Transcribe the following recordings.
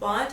5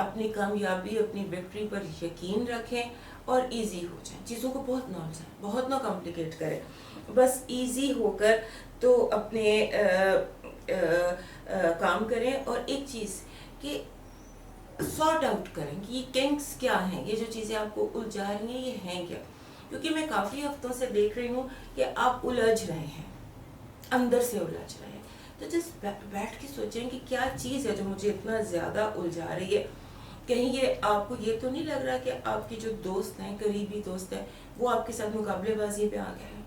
اپنی کامیابی اپنی وکٹری پر یقین رکھیں اور ایزی ہو جائیں. چیزوں کو بہت نہ کمپلیکیٹ کریں, بس ایزی ہو کر تو اپنے کام کریں. اور ایک چیز کہ سارٹ آؤٹ کریں کہ یہ کنگس کیا ہیں, یہ جو چیزیں آپ کو الجھا رہی ہیں یہ ہیں کیا. کیونکہ میں کافی ہفتوں سے دیکھ رہی ہوں کہ آپ الجھ رہے ہیں, اندر سے الجھ رہے ہیں. تو جسٹ بیٹھ کے سوچیں کہ کیا چیز ہے جو مجھے اتنا زیادہ الجھا رہی ہے. کہیں یہ آپ کو یہ تو نہیں لگ رہا کہ آپ کے جو دوست ہیں, قریبی دوست ہیں, وہ آپ کے ساتھ مقابلے بازی پہ آ گئے ہیں.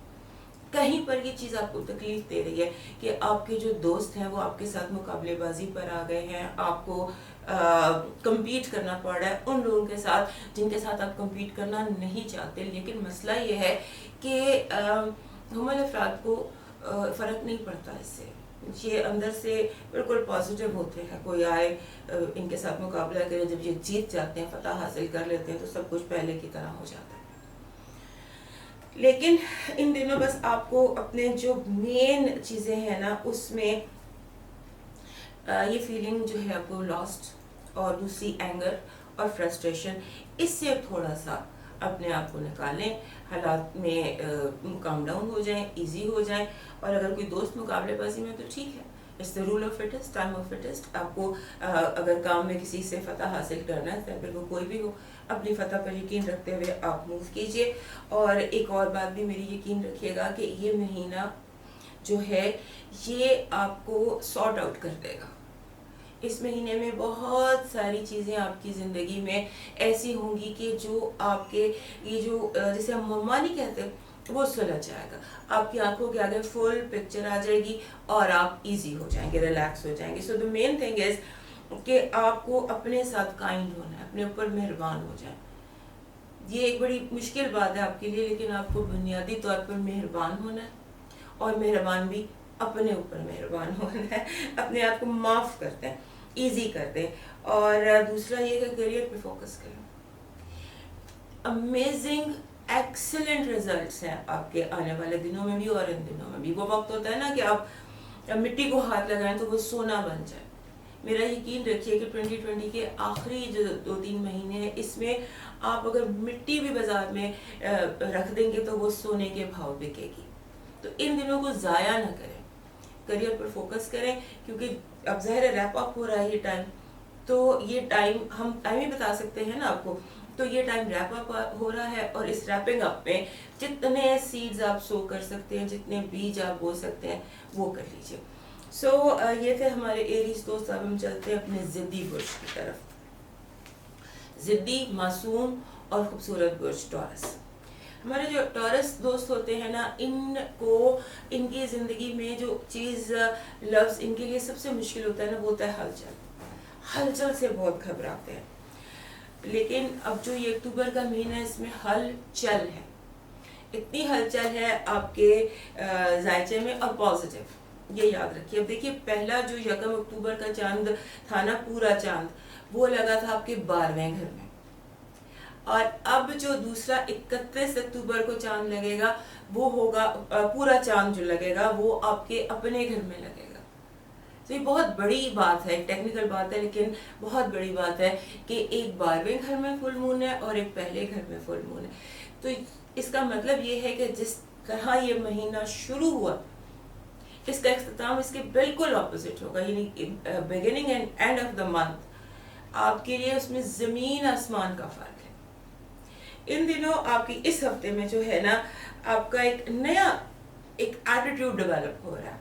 کہیں پر یہ چیز آپ کو تکلیف دے رہی ہے کہ آپ کے جو دوست ہیں وہ آپ کے ساتھ مقابلے بازی پر آ گئے ہیں, آپ کو کمپیٹ کرنا پڑ رہا ہے ان لوگوں کے ساتھ جن کے ساتھ آپ کمپیٹ کرنا نہیں چاہتے. لیکن مسئلہ یہ ہے کہ ہمارے افراد کو فرق نہیں پڑتا اس سے, یہ اندر سے بالکل پازیٹیو ہوتے ہیں. کوئی آئے ان کے ساتھ مقابلہ کرے, جب یہ جیت جاتے ہیں, فتح حاصل کر لیتے ہیں, تو سب کچھ پہلے کی طرح ہو جاتا ہے. لیکن ان دنوں بس آپ کو اپنے جو مین چیزیں ہیں نا اس میں یہ فیلنگ جو ہے آپ کو لاسٹ, اور دوسری اینگر اور فرسٹریشن, اس سے تھوڑا سا اپنے آپ کو نکالیں, حالات میں کام ڈاؤن ہو جائیں, ایزی ہو جائیں. اور اگر کوئی دوست مقابلے بازی میں تو ٹھیک ہے, it's the rule of fittest, time of fittest. آپ کو اگر کام میں کسی سے فتح حاصل کرنا ہے, تو پھر وہ کوئی بھی ہو, اپنی فتح پر یقین رکھتے ہوئے آپ موو کیجئے. اور ایک اور بات بھی میری یقین رکھیے گا کہ یہ مہینہ جو ہے یہ آپ کو سارٹ آؤٹ کر دے گا. اس مہینے میں بہت ساری چیزیں آپ کی زندگی میں ایسی ہوں گی کہ جو آپ کے یہ جو جسے ہم ممانی کہتے ہیں وہ سلجھ جائے گا. آپ کی آنکھوں کے آگے فل پکچر آ جائے گی اور آپ ایزی ہو جائیں گے, ریلیکس ہو جائیں گے. سو دا مین تھنگ از کہ آپ کو اپنے ساتھ کائنڈ ہونا ہے, اپنے اوپر مہربان ہو جائیں. یہ ایک بڑی مشکل بات ہے آپ کے لیے, لیکن آپ کو بنیادی طور پر مہربان ہونا ہے, اور مہربان بھی اپنے اوپر مہربان ہونا ہے, اپنے آپ کو معاف کرتے ہیں, ایزی کرتے ہیں. اور دوسرا یہ کہ کیریئر پہ فوکس کریں. امیزنگ ایکسلنٹ ریزلٹس ہیں آپ کے آنے والے دنوں میں بھی اور ان دنوں میں بھی. وہ وقت ہوتا ہے نا کہ آپ مٹی کو ہاتھ لگائیں تو وہ سونا بن جائے. میرا یقین رکھیے کہ 2020 کے آخری جو 2-3 مہینے ہیں, اس میں آپ اگر مٹی بھی بازار میں رکھ دیں گے تو وہ سونے کے بھاؤ بکے گی. تو ان دنوں کو ضائع نہ کریں, کریئر پر فوکس کریں. کیونکہ اب ظاہر ریپ اپ ہو رہا ہے یہ ٹائم, تو یہ ٹائم ہم ٹائم ہی بتا سکتے ہیں نا آپ کو. تو یہ ٹائم ریپ اپ ہو رہا ہے, اور اس ریپنگ اپ میں جتنے سیڈز آپ سو کر سکتے ہیں, جتنے بیج آپ بو سکتے ہیں, وہ کر لیجیے. سو یہ تھے ہمارے ایریز دوست. اب ہم چلتے ہیں اپنے ضدی برج کی طرف. ضدی, معصوم اور خوبصورت برج ٹورس. ہمارے جو ٹورس دوست ہوتے ہیں نا, ان کو ان کی زندگی میں جو چیز لفظ ان کے لیے سب سے مشکل ہوتا ہے نا, وہ ہوتا ہے ہلچل. ہلچل سے بہت گھبراتے ہیں. لیکن اب جو یہ اکتوبر کا مہینہ ہے, اس میں ہلچل ہے, اتنی ہلچل ہے آپ کے ذائچے میں, اور پازیٹیو. یہ یاد رکھیے. اب دیکھیے, پہلا جو 1 اکتوبر کا چاند تھا نا, پورا چاند, وہ لگا تھا آپ کے 12ویں گھر میں. اور اب جو دوسرا 31 اکتوبر کو چاند لگے گا, وہ ہوگا پورا چاند جو لگے گا وہ آپ کے اپنے گھر میں لگے گا. تو یہ بہت بڑی بات ہے, ٹیکنیکل بات ہے, لیکن بہت بڑی بات ہے کہ ایک 12ویں گھر میں فل مون ہے اور ایک پہلے گھر میں فل مون ہے. تو اس کا مطلب یہ ہے کہ جس طرح یہ مہینہ شروع ہوا, اس کا اختتام اس کے بالکل اپوزٹ ہوگا. یعنی beginning and and of the month آپ کے لیے اس میں زمین آسمان کا فرق ہے. ان دنوں آپ کی اس ہفتے میں جو ہے نا, آپ کا ایک نیا ایک ایٹیٹیوڈ ڈیولپ ہو رہا ہے,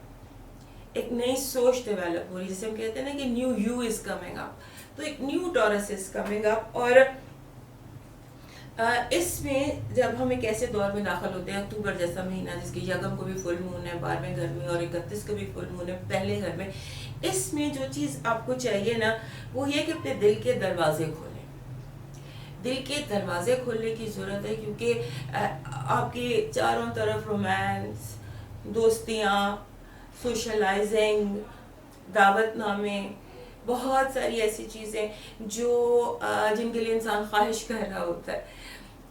ایک نئی سوچ ڈیولپ ہو رہی ہے, جسے ہم کہتے ہیں نا کہ new you is coming up. تو ایک new Taurus is coming up. اور اس میں جب ہم ایک ایسے دور میں داخل ہوتے ہیں, اکتوبر جیسا مہینہ جس کے 1 کو بھی فل مون ہے 12ویں گھر میں, اور 31 کو بھی فل مون ہے پہلے گھر میں, اس میں جو چیز آپ کو چاہیے نا, وہ یہ کہ اپنے دل کے دروازے کھولیں. دل کے دروازے کھولنے کی ضرورت ہے, کیونکہ آپ کے چاروں طرف رومانس, دوستیاں, سوشلائزنگ, دعوت نامے, بہت ساری ایسی چیزیں جو جن کے لیے انسان خواہش کر رہا ہوتا ہے.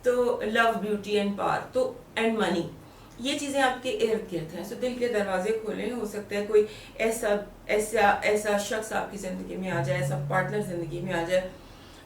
تو لو, بیوٹی اینڈ پاور, تو اینڈ منی, یہ چیزیں آپ کے ارد گرد ہیں. سو دل کے دروازے کھولیں. ہو سکتا ہے کوئی ایسا شخص آپ کی زندگی میں آ جائے, ایسا پارٹنر زندگی میں آ جائے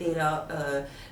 13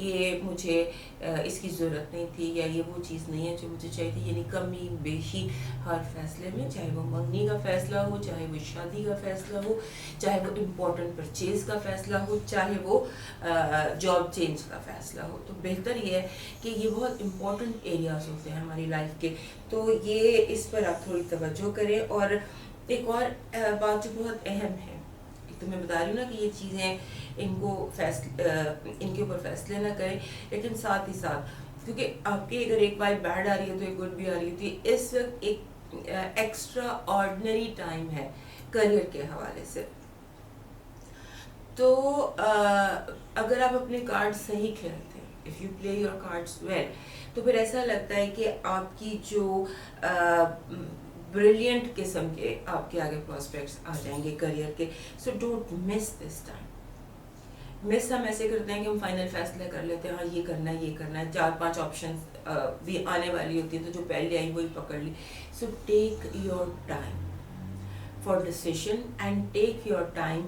یہ مجھے اس کی ضرورت نہیں تھی، یا یہ وہ چیز نہیں ہے جو مجھے چاہیے تھی. یعنی کمی بیشی ہر فیصلے میں، چاہے وہ منگنی کا فیصلہ ہو، چاہے وہ شادی کا فیصلہ ہو، چاہے وہ امپورٹنٹ پرچیز کا فیصلہ ہو، چاہے وہ جاب چینج کا فیصلہ ہو. تو بہتر یہ ہے کہ یہ بہت امپورٹنٹ ایریاز ہوتے ہیں ہماری لائف کے، تو یہ اس پر آپ تھوڑی توجہ کریں. اور ایک اور بات جو بہت اہم ہے، تو میں بتا رہی ہوں نا کہ یہ چیزیں ان کے اوپر فیصلے نہ کریں، لیکن ساتھ ہی ساتھ کیونکہ آپ کی اگر ایک وائب بیڈ آ رہی ہے تو ایک گڈ بھی آ رہی ہوتی ہے. اس وقت ایک ایکسٹرا آرڈنری ٹائم ہے کریئر کے حوالے سے. تو اگر آپ اپنے کارڈ صحیح کھیلتے ہیں، if you play your cards well, تو پھر ایسا لگتا ہے کہ آپ کی جو بریلینٹ قسم کے آپ کے آگے پراسپیکٹس آ جائیں گے کریئر کے. So don't miss this time. مس ہم ایسے کرتے ہیں کہ ہم فائنل فیصلہ کر لیتے ہیں، ہاں یہ کرنا ہے یہ کرنا ہے، 4-5 آپشنز بھی آنے والی ہوتی ہیں تو جو پہلے آئی وہی پکڑ لی. So take your time for decision and take your time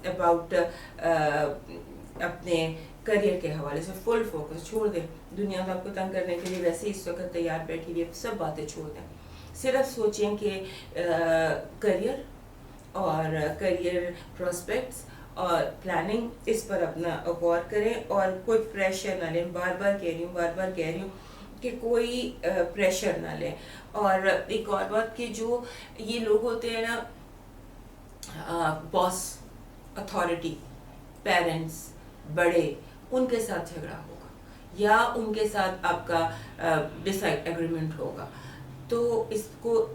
about اپنے کریئر کے حوالے سے فل فوکس چھوڑ دیں. دنیا تو آپ کو تنگ کرنے کے لیے ویسے ہی اس وقت تیار بیٹھی ہوئی ہے، سب باتیں چھوڑ دیں. صرف سوچیں کہ کریئر اور کریئر پراسپیکٹس اور پلاننگ، اس پر اپنا غور کریں اور کوئی پریشر نہ لیں. بار بار کہہ رہی ہوں کہ کوئی پریشر نہ لیں. اور ایک اور بات کہ جو یہ لوگ ہوتے ہیں نا، باس، اتھارٹی، پیرنٹس، بڑے، ان کے ساتھ جھگڑا ہوگا یا ان کے ساتھ آپ کا ڈس ایگریمنٹ ہوگا، تو اس کو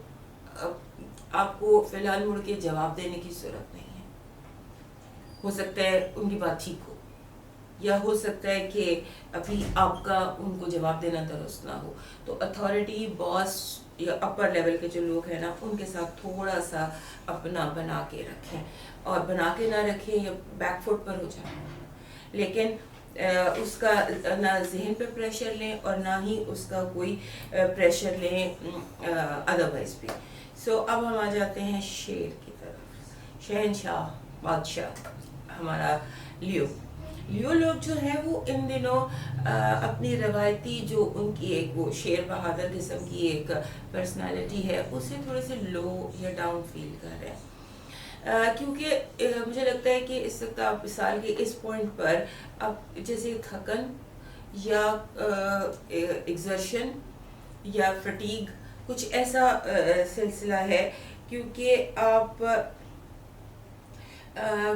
آپ کو فی الحال مڑ کے جواب دینے کی ضرورت نہیں ہے. ہو سکتا ہے ان کی بات ٹھیک ہو، یا ہو سکتا ہے کہ ابھی آپ کا ان کو جواب دینا درست نہ ہو. تو اتھارٹی، باس یا اپر لیول کے جو لوگ ہیں نا، ان کے ساتھ تھوڑا سا اپنا بنا کے رکھیں، اور بنا کے نہ رکھیں یا بیک فٹ پر ہو جائیں، لیکن اس کا نہ ذہن پہ پریشر لیں اور نہ ہی اس کا کوئی پریشر لیں ادروائز بھی. سو اب ہم آ جاتے ہیں شیر کی طرف. شہنشاہ، بادشاہ ہمارا لیو لوگ جو ہیں وہ ان دنوں اپنی روایتی جو ان کی ایک وہ شیر بہادر قسم کی ایک پرسنالٹی ہے، اسے تھوڑے سے لو یا ڈاؤن فیل کر رہے ہیں. کیونکہ مجھے لگتا ہے کہ اس وقت آپ مثال کے اس پوائنٹ پر اب جیسے تھکن یا ایگزرشن یا فٹیگ کچھ ایسا سلسلہ ہے، کیونکہ آپ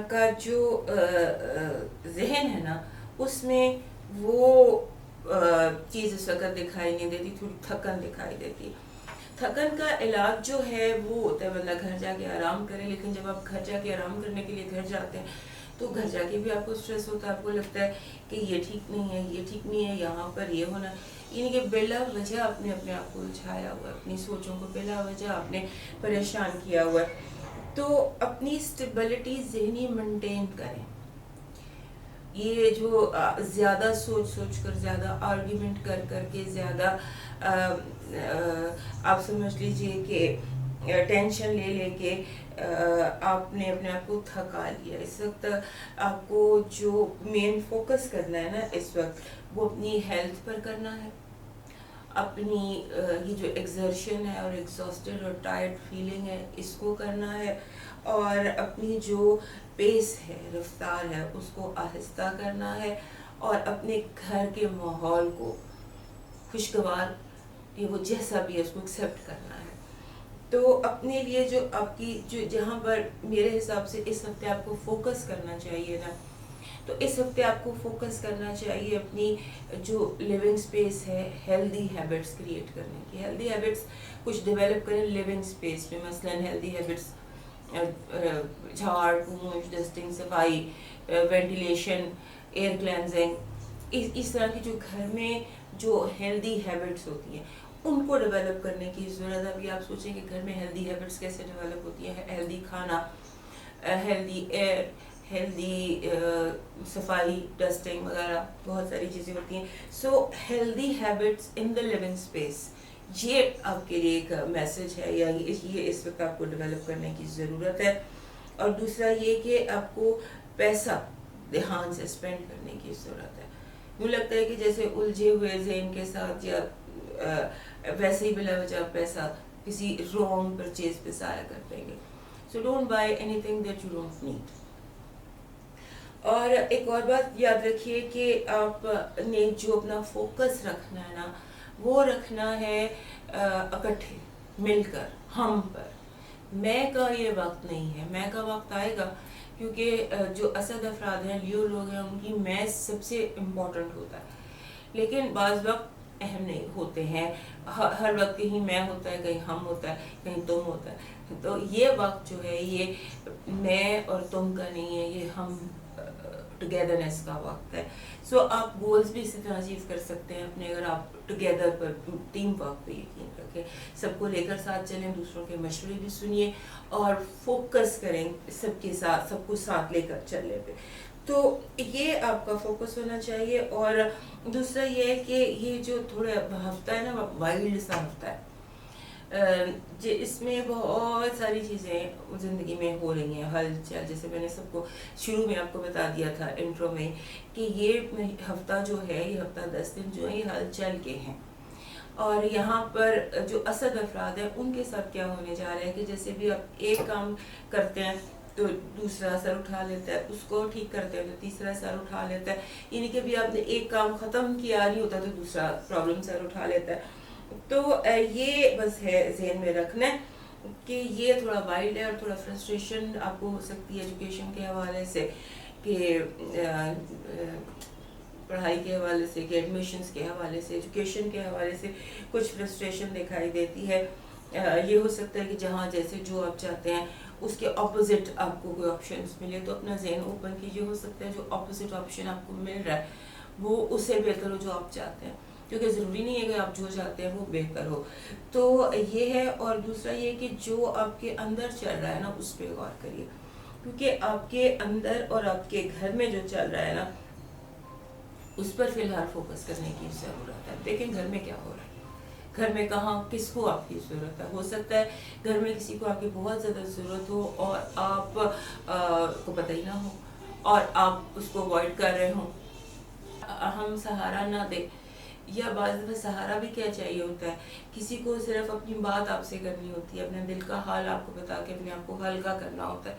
کا جو ذہن ہے نا، اس میں وہ چیز اس وقت دکھائی نہیں دیتی، تھوڑی تھکن دکھائی دیتی. تھکن کا علاج جو ہے وہ ہوتا ہے بندہ گھر جا کے آرام کرے. لیکن جب آپ گھر جا کے آرام کرنے کے لیے گھر جاتے ہیں تو گھر جا کے بھی آپ کو اسٹریس ہوتا ہے، آپ کو لگتا ہے کہ یہ ٹھیک نہیں ہے، یہ ٹھیک نہیں ہے، یہاں پر یہ ہونا. یعنی کہ بلا وجہ آپ نے اپنے آپ کو الجھایا ہوا ہے، اپنی سوچوں کو بلا وجہ آپ نے پریشان کیا ہوا ہے. تو اپنی اسٹیبلٹی ذہنی مینٹین کریں. یہ جو زیادہ سوچ کر، زیادہ آرگیومنٹ کر کے، زیادہ آپ سمجھ لیجئے کہ ٹینشن لے کے آپ نے اپنے آپ کو تھکا لیا. اس وقت آپ کو جو مین فوکس کرنا ہے نا اس وقت، وہ اپنی ہیلتھ پر کرنا ہے. اپنی یہ جو ایگزرشن ہے اور ایگزاسٹڈ اور ٹائرڈ فیلنگ ہے، اس کو کرنا ہے. اور اپنی جو پیس ہے، رفتار ہے، اس کو آہستہ کرنا ہے. اور اپنے گھر کے ماحول کو خوشگوار، یہ وہ جیسا بھی ہے، اس کو ایکسیپٹ کرنا ہے. تو اپنے لیے جو آپ کی جو جہاں پر میرے حساب سے اس ہفتے آپ کو فوکس کرنا چاہیے نا، تو اس ہفتے آپ کو فوکس کرنا چاہیے اپنی جو لیونگ سپیس ہے، ہیلدی ہیبٹس کریٹ کرنے کی. ہیلدی ہیبٹس کچھ ڈیولپ کریں لیونگ سپیس میں. مثلاً ہیلدی ہیبٹس جھاڑ پونچھ، ڈسٹنگ، صفائی، وینٹیلیشن، ایئر کلینزنگ، اس طرح کی جو گھر میں جو ہیلدی ہیبٹس ہوتی ہیں ان کو ڈیولپ کرنے کی ضرورت ہے. ابھی آپ سوچیں کہ گھر میں ہیلدی ہیبٹس کیسے ڈیولپ ہوتی ہیں. ہیلدی کھانا، ہیلدی ایئر، ہیلدی صفائی، ڈسٹنگ وغیرہ بہت ساری چیزیں ہوتی ہیں. So healthy habits in the living space, یہ آپ کے لیے ایک میسج ہے، یا یہ اس وقت آپ کو ڈیولپ کرنے کی ضرورت ہے. اور دوسرا یہ کہ آپ کو پیسہ دھیان سے اسپینڈ کرنے کی ضرورت ہے. مجھے لگتا ہے کہ جیسے الجھے ہوئے ذہن کے ساتھ یا ویسے ہی بلا وجہ پیسہ کسی رانگ پرچیز پہ ضائع کر دیں گے. So don't buy any thing that you don't need. اور ایک اور بات یاد رکھیے کہ آپ نے جو اپنا فوکس رکھنا ہے نا وہ رکھنا ہے اکٹھے مل کر ہم پر. میں کا یہ وقت نہیں ہے. میں کا وقت آئے گا کیونکہ جو اسد افراد ہیں لیو لوگ ہیں ان کی میں سب سے امپورٹنٹ ہوتا ہے. لیکن بعض وقت اہم نہیں ہوتے ہیں. ہر وقت کہیں میں ہوتا ہے کہیں ہم ہوتا ہے کہیں تم ہوتا ہے. تو یہ وقت جو ہے یہ میں اور تم کا نہیں ہے, یہ ہم ٹوگیدرنیس کا وقت ہے. سو آپ گولز بھی اسی طرح اچیو کر سکتے ہیں اپنے اگر آپ ٹوگیدر پر ٹیم ورک پہ یقین رکھیں, سب کو لے کر ساتھ چلیں, دوسروں کے مشورے بھی سنیے اور فوکس کریں سب کے ساتھ, سب کو ساتھ لے کر چلنے پہ. تو یہ آپ کا فوکس ہونا چاہیے. اور دوسرا یہ ہے کہ یہ جو تھوڑا ہفتہ ہے نا وائلڈ سا ہفتہ ہے, اس میں بہت ساری چیزیں زندگی میں ہو رہی ہیں, ہلچل. جیسے میں نے سب کو شروع میں آپ کو بتا دیا تھا انٹرو میں کہ یہ ہفتہ جو ہے, یہ ہفتہ 10 دن جو ہے یہ ہلچل کے ہیں. اور یہاں پر جو اسد افراد ہیں ان کے ساتھ کیا ہونے جا رہا ہے کہ جیسے بھی آپ ایک کام کرتے ہیں تو دوسرا سر اٹھا لیتا ہے, اس کو ٹھیک کرتے ہیں تو تیسرا سر اٹھا لیتا ہے. یعنی کہ بھی آپ نے ایک کام ختم کیا نہیں ہوتا تو دوسرا پرابلم سر اٹھا لیتا ہے. تو یہ بس ہے ذہن میں رکھنا ہے کہ یہ تھوڑا وائلڈ ہے اور تھوڑا فرسٹریشن آپ کو ہو سکتی ہے ایجوکیشن کے حوالے سے, کہ پڑھائی کے حوالے سے, کہ ایڈمیشنز کے حوالے سے, ایجوکیشن کے حوالے سے کچھ فرسٹریشن دکھائی دیتی ہے. یہ ہو سکتا ہے کہ جہاں جیسے جو آپ چاہتے ہیں اس کے اپوزٹ آپ کو کوئی آپشنس ملے تو اپنا ذہن اوپن کیجیے. ہو سکتا ہے جو اپوزٹ آپشن آپ کو مل رہا ہے وہ اس سے بہتر ہو جو آپ چاہتے ہیں, کیونکہ ضروری نہیں ہے کہ آپ جو چاہتے ہیں وہ بہتر ہو. تو یہ ہے. اور دوسرا یہ کہ جو آپ کے اندر چل رہا ہے نا اس پہ غور کریے, کیونکہ آپ کے اندر اور آپ کے گھر میں جو چل رہا ہے نا اس پر فی الحال فوکس کرنے کی ضرورت ہے. دیکھیں گھر میں کیا ہو رہا ہے, گھر میں کہاں کس کو آپ کی ضرورت ہے. ہو سکتا ہے گھر میں کسی کو آپ کی بہت زیادہ ضرورت ہو اور آپ کو پتہ ہی نہ ہو اور آپ اس کو اوائڈ کر رہے ہوں, ہم سہارا نہ دیں. یا بعض دفعہ سہارا بھی کیا چاہیے ہوتا ہے, کسی کو صرف اپنی بات آپ سے کرنی ہوتی ہے, اپنے دل کا حال آپ کو بتا کے اپنے آپ کو ہلکا کرنا ہوتا ہے.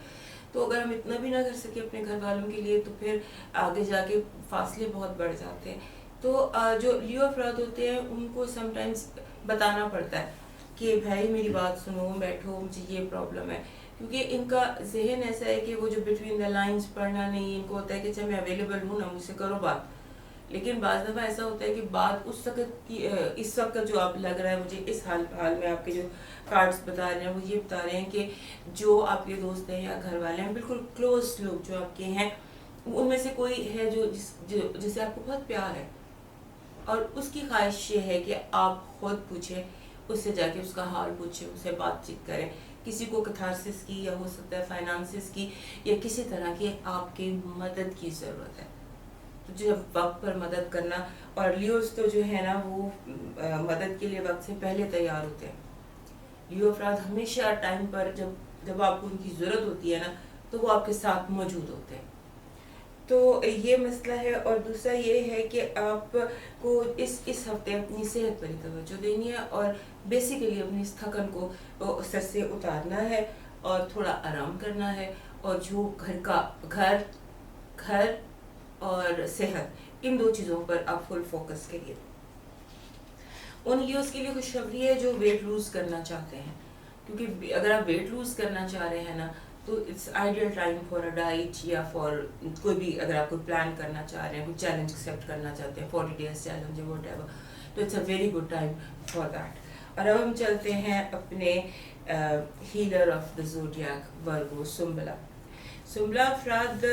تو اگر ہم اتنا بھی نہ کر سکے اپنے گھر والوں کے لیے تو پھر آگے جا کے فاصلے بہت بڑھ جاتے ہیں. تو جو لیو افراد ہوتے ہیں ان کو سم ٹائمز بتانا پڑتا ہے کہ بھائی میری بات سنو, بیٹھو, مجھے یہ پرابلم ہے. کیونکہ ان کا ذہن ایسا ہے کہ وہ جو بٹوین دا لائنز پڑھنا نہیں, ان کو ہوتا ہے کہ اچھا میں اویلیبل ہوں نا, مجھ سے کرو بات. لیکن بعض دفعہ ایسا ہوتا ہے کہ بات اس وقت کی اس وقت جو آپ لگ رہا ہے مجھے اس حال میں آپ کے جو کارڈز بتا رہے ہیں وہ یہ بتا رہے ہیں کہ جو آپ کے دوست ہیں یا گھر والے ہیں بالکل کلوز لوگ جو آپ کے ہیں ان میں سے کوئی ہے جسے آپ کو بہت پیار ہے اور اس کی خواہش یہ ہے کہ آپ خود پوچھیں اس سے, جا کے اس کا حال پوچھیں, اس سے بات چیت کریں. کسی کو کتھارسس کی یا ہو سکتا ہے فائنانسز کی یا کسی طرح کی آپ کی مدد کی ضرورت ہے. جو وقت پر مدد کرنا, اور لیوز تو جو ہے نا وہ مدد کے لیے وقت سے پہلے تیار ہوتے ہیں. لیو افراد ہمیشہ ٹائم پر جب آپ کو ان کی ضرورت ہوتی ہے نا تو وہ آپ کے ساتھ موجود ہوتے ہیں. تو یہ مسئلہ ہے. اور دوسرا یہ ہے کہ آپ کو اس ہفتے اپنی صحت پر ہی توجہ دینی ہے اور بیسیکلی اپنی اس تھکن کو سر سے اتارنا ہے اور تھوڑا آرام کرنا ہے. اور جو گھر اور صحت, ان 2 چیزوں پر آپ فل فوکس کریے. ان لیوز کے لیے خوشخبری ہے جو ویٹ لوز کرنا چاہتے ہیں, کیونکہ اگر آپ ویٹ لوز کرنا چاہ رہے ہیں نا تو it's ideal time for a diet یا فار کوئی بھی, اگر آپ کوئی پلان کرنا چاہ رہے ہیں, کوئی چیلنج ایکسیپٹ کرنا چاہتے ہیں, 40 days چیلنج واٹ ایور, تو it's a very good time for that. اور اب ہم چلتے ہیں اپنے healer of the zodiac Virgo, سنبلا افراد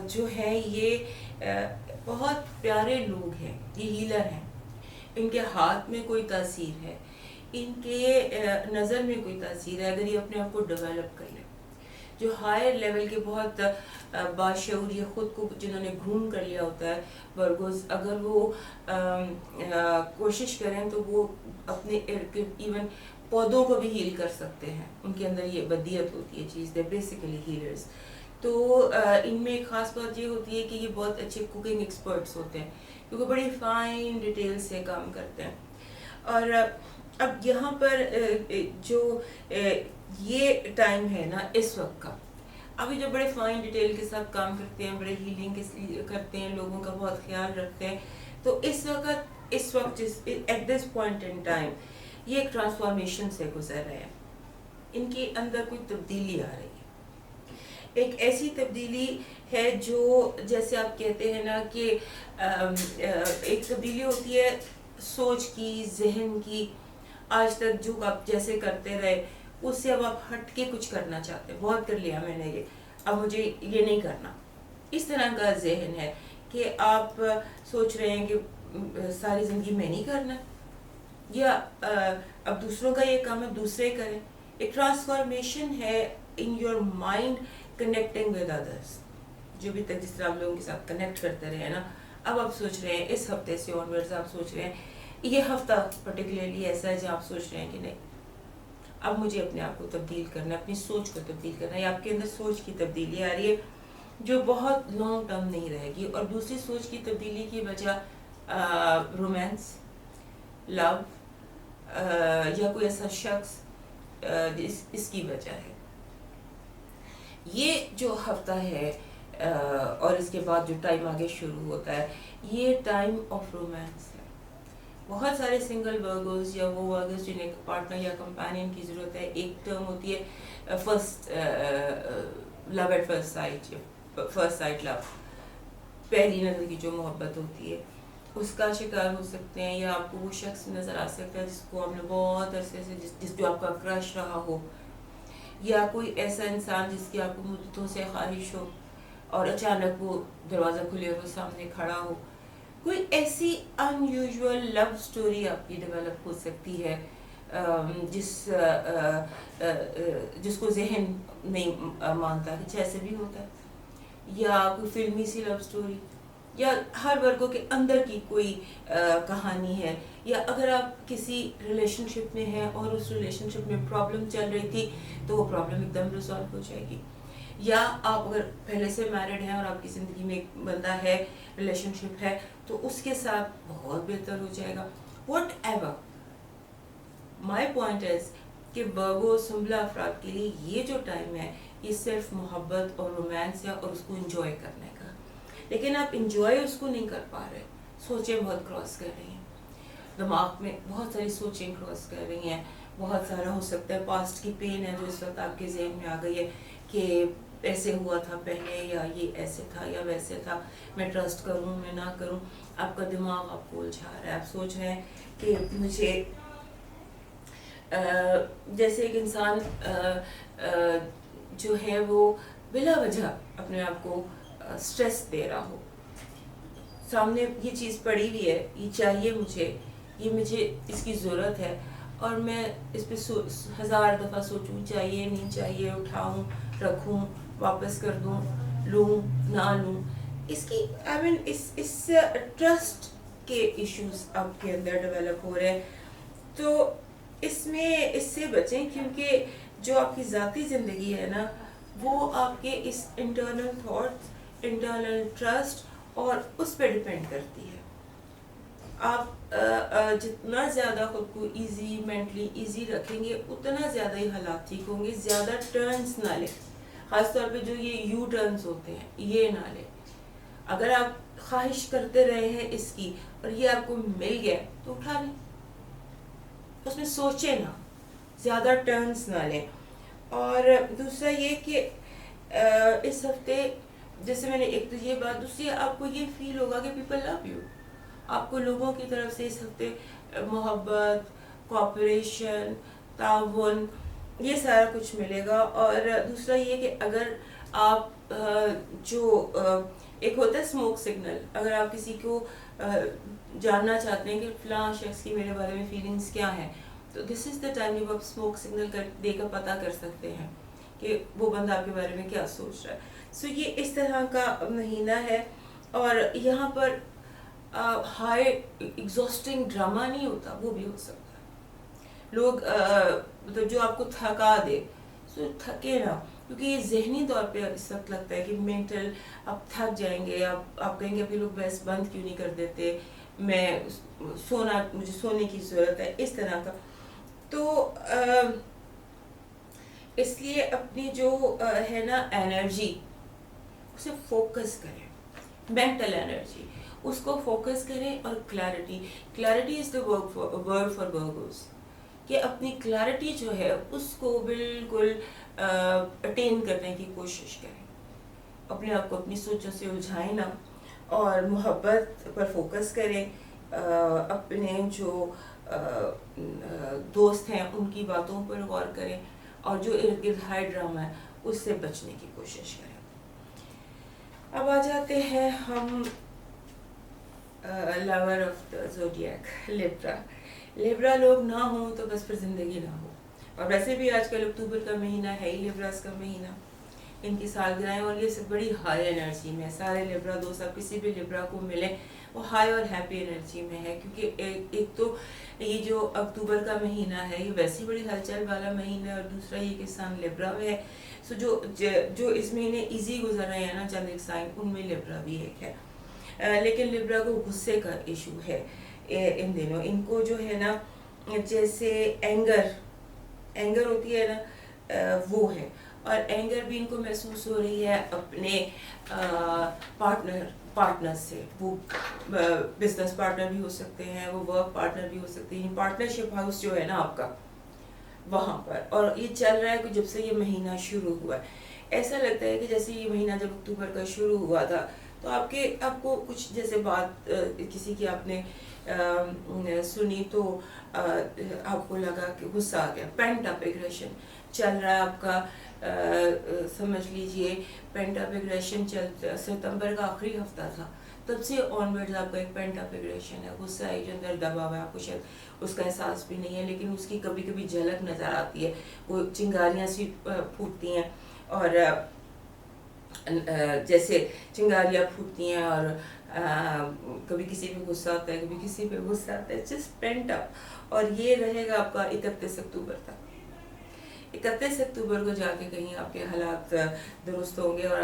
جو ہیں یہ بہت پیارے لوگ ہیں, یہ ہیلر ہیں. ان کے ہاتھ میں کوئی تاثیر ہے, ان کے نظر میں کوئی تاثیر ہے اگر یہ اپنے آپ کو ڈیولپ کر لیں. جو ہائر لیول کے بہت باشعور یا خود کو جنہوں نے گروم کر لیا ہوتا ہے ورگوز, اگر وہ کوشش کریں تو وہ اپنے ایون پودوں کو بھی ہیل کر سکتے ہیں. ان کے اندر یہ بدیت ہوتی ہے چیز, دے بیسیکلی ہیلرز, تو ان میں ایک خاص بات یہ ہوتی ہے کہ یہ بہت اچھے کوکنگ ایکسپرٹس ہوتے ہیں کیونکہ بڑی فائن ڈیٹیل سے کام کرتے ہیں. اور اب یہاں پر جو یہ ٹائم ہے نا اس وقت کا، ابھی جو بڑے فائن ڈیٹیل کے ساتھ کام کرتے ہیں، بڑے ہیلنگ کرتے ہیں، لوگوں کا بہت خیال رکھتے ہیں، تو اس وقت at this point in time یہ ایک ٹرانسفارمیشن سے گزر رہے ہیں. ان کے اندر کوئی تبدیلی آ رہی ہے، ایک ایسی تبدیلی ہے جو جیسے آپ کہتے ہیں نا کہ ایک تبدیلی ہوتی ہے سوچ کی، ذہن کی. آج تک جو آپ جیسے کرتے رہے اس سے اب آپ ہٹ کے کچھ کرنا چاہتے ہیں، بہت کر لیا میں نے یہ، اب مجھے یہ نہیں کرنا. اس طرح کا ذہن ہے کہ آپ سوچ رہے ہیں کہ ساری زندگی میں نہیں کرنا، یا اب دوسروں کا یہ کام ہے دوسرے کریں. ایک ٹرانسفارمیشن ہے in your mind connecting with others. جو بھی تک جس طرح آپ لوگوں کے ساتھ کنیکٹ کرتے رہے نا، اب آپ سوچ رہے ہیں اس ہفتے سے آن ورڈز آپ سوچ رہے ہیں یہ ہفتہ پرٹیکولرلی ایسا ہے جہاں آپ سوچ رہے ہیں کہ نہیں اب مجھے اپنے آپ کو تبدیل کرنا ہے، اپنی سوچ کو تبدیل کرنا ہے. یا آپ کے اندر سوچ کی تبدیلی آ رہی ہے جو بہت لانگ ٹرم نہیں رہے گی. اور دوسری سوچ کی تبدیلی کی وجہ رومانس، لو، یا کوئی ایسا شخص اس کی وجہ ہے. یہ جو ہفتہ ہے اور اس کے بعد جو ٹائم آگے شروع ہوتا ہے یہ ٹائم آف رومانس ہے. بہت سارے سنگل ورگوز یا وہ ورگوز جنہیں پارٹنر یا کمپینین کی ضرورت ہے، ایک ٹرم ہوتی ہے first love at first sight, first sight love, پہلی نظر کی جو محبت ہوتی ہے اس کا شکار ہو سکتے ہیں. یا آپ کو وہ شخص نظر آ سکتا ہے جس کو آپ نے بہت عرصے سے جس جو آپ کا کرش رہا ہو، یا کوئی ایسا انسان جس کی آپ کو مدتوں سے خواہش ہو اور اچانک وہ دروازہ کھلے ہوئے سامنے کھڑا ہو. کوئی ایسی ان یوزول لو اسٹوری آپ کی ڈیولپ ہو سکتی ہے جس کو ذہن نہیں مانتا کہ ایسے بھی ہوتا ہے. یا کوئی فلمی سی لو اسٹوری، یا ہر ورگوں کے اندر کی کوئی کہانی ہے. یا اگر آپ کسی ریلیشن شپ میں ہیں اور اس ریلیشن شپ میں پرابلم چل رہی تھی تو وہ پرابلم ایک دم ریزالو ہو جائے گی. یا آپ اگر پہلے سے میرڈ ہیں اور آپ کی زندگی میں ایک بندہ ہے، ریلیشن شپ ہے، تو اس کے ساتھ بہت بہتر ہو جائے گا. Whatever my point is کہ ورگو سنبلا افراد کے لیے یہ جو ٹائم ہے یہ صرف محبت اور رومانس ہے اور اس کو انجوائے کرنے کا. لیکن آپ انجوائے اس کو نہیں کر پا رہے، سوچیں بہت کراس کر رہی ہیں، دماغ میں بہت ساری سوچیں کراس کر رہی ہیں. بہت سارا ہو سکتا ہے پاسٹ کی پین ہے جو اس وقت آپ کے ذہن میں آ گئی ہے کہ ایسے ہوا تھا پہلے، یا یہ ایسے تھا یا ویسے تھا، میں ٹرسٹ کروں میں نہ کروں. آپ کا دماغ آپ کو الجھا رہا ہے، آپ سوچ رہے ہیں کہ مجھے جیسے ایک انسان جو ہے وہ بلا وجہ اپنے آپ کو سٹریس دے رہا ہو، سامنے یہ چیز پڑی ہوئی ہے، یہ چاہیے مجھے، یہ مجھے اس کی ضرورت ہے، اور میں اس پہ 1000 دفعہ سوچوں چاہیے نہیں چاہیے، اٹھاؤں رکھوں واپس کر دوں، لوں نہ لوں. اس کی اس ٹرسٹ کے ایشوز آپ کے اندر ڈیولپ ہو رہے ہیں. تو اس سے بچیں، کیونکہ جو آپ کی ذاتی زندگی ہے نا وہ آپ کے اس انٹرنل تھاٹس، انٹرنل ٹرسٹ اور اس پہ ڈپینڈ کرتی ہے. آپ جتنا زیادہ خود کو ایزی، مینٹلی ایزی رکھیں گے اتنا زیادہ ہی حالات ٹھیک ہوں گے. زیادہ ٹرنز نہ لیں، خاص طور پہ جو یہ یو ٹرنز ہوتے ہیں یہ نہ لیں. اگر آپ خواہش کرتے رہے ہیں اس کی اور یہ آپ کو مل گیا تو اٹھا لیں، اس میں سوچیں نہ، زیادہ ٹرنز نہ لیں. اور دوسرا یہ کہ اس ہفتے جیسے میں نے ایک تو یہ بات، دوسری آپ کو یہ فیل ہوگا کہ پیپل لو یو. آپ کو لوگوں کی طرف سے اس ہفتے محبت، کوآپریشن، تعاون، یہ سارا کچھ ملے گا. اور دوسرا یہ کہ اگر آپ جو ایک ہوتا ہے اسموک سگنل، اگر آپ کسی کو جاننا چاہتے ہیں کہ فلاں شخص کی میرے بارے میں فیلنگس کیا ہیں، تو دس از دا ٹائم جب آپ اسموک سگنل دے کر پتہ کر سکتے ہیں کہ وہ بندہ آپ کے بارے میں کیا سوچ رہا ہے. سو یہ اس طرح کا مہینہ ہے. اور یہاں پر ہائی ایگزاسٹنگ ڈرامہ نہیں ہوتا، وہ بھی ہو سکتا ہے. لوگ مطلب جو آپ کو تھکا دے، سو تھکے نہ. کیونکہ ذہنی طور پہ اس وقت لگتا ہے کہ مینٹل آپ تھک جائیں گے، آپ کہیں گے ابھی لوگ بحث بند کیوں نہیں کر دیتے، میں مجھے سونے کی ضرورت ہے، اس طرح کا. تو اس لیے اپنی جو ہے نا انرجی اسے فوکس کریں، مینٹل انرجی اس کو فوکس کریں. اور clarity is the word for Virgos, کہ اپنی کلیئرٹی جو ہے اس کو بالکل اٹین کرنے کی کوشش کریں. اپنے آپ کو اپنی سوچوں سے الجھائیں نہ، اور محبت پر فوکس کریں. اپنے جو دوست ہیں ان کی باتوں پر غور کریں، اور جو ارد گرد ہائی ڈرامہ ہے اس سے بچنے کی کوشش کریں. اب آ جاتے ہیں ہم لور آف دا زوڈیاک، لیبرا لوگ نہ ہوں تو بس پھر زندگی نہ ہو. اور ویسے بھی آج کل اکتوبر کا مہینہ ہے ہی لیبراز کا مہینہ، ان کی سالگرہیں، اور یہ سب بڑی ہائی انرجی میں. سارے لیبرا دوست آپ کسی بھی لیبرا کو ملیں وہ ہائی اور ہیپی انرجی میں ہے، کیونکہ ایک تو یہ جو اکتوبر کا مہینہ ہے یہ ویسے بڑی ہلچل والا مہینہ ہے، اور دوسرا یہ کہ سن لیبرا میں ہے. سو جو اس مہینے ایزی گزر رہے ہیں نا چند ایک سائن، ان میں لیبرا بھی ایک ہے. لیکن لیبرا کو غصے کا ایشو ہے ان دنوں. ان کو جو ہے نا جیسے اینگر ہوتی ہے نا وہ ہے، اور اینگر بھی ان کو محسوس ہو رہی ہے اپنے پارٹنر سے. وہ بزنس پارٹنر بھی ہو سکتے ہیں، وہ ورک پارٹنر بھی ہو سکتے ہیں. پارٹنرشپ ہاؤس جو ہے نا آپ کا وہاں پر، اور یہ چل رہا ہے کہ جب سے یہ مہینہ شروع ہوا ہے ایسا لگتا ہے کہ جیسے یہ مہینہ جب اکتوبر کا شروع ہوا تھا تو آپ کو کچھ جیسے بات کسی کی آپ نے سنی تو آپ کو لگا کہ غصہ آ گیا، پینٹ اپ ایگریشن چل رہا ہے آپ کا. سمجھ لیجئے پینٹ اپ ایگریشن ستمبر کا آخری ہفتہ تھا، تب سے آن ورڈ آپ کا ایک پینٹ اپ ایگریشن ہے. غصہ ایک اندر دبا ہوا ہے، آپ کو شاید اس کا احساس بھی نہیں ہے، لیکن اس کی کبھی کبھی جھلک نظر آتی ہے. وہ چنگاریاں سی پھوٹتی ہیں، اور جیسے چنگاریاں پھوٹتی ہیں، اور کبھی کسی پہ غصہ آتا ہے، کبھی کسی پہ غصہ آتا ہے. Just pent up. اور یہ رہے گا آپ کا 31 اکتوبر تک. 31 اکتوبر کو جا کے کہیں آپ کے حالات درست ہوں گے، اور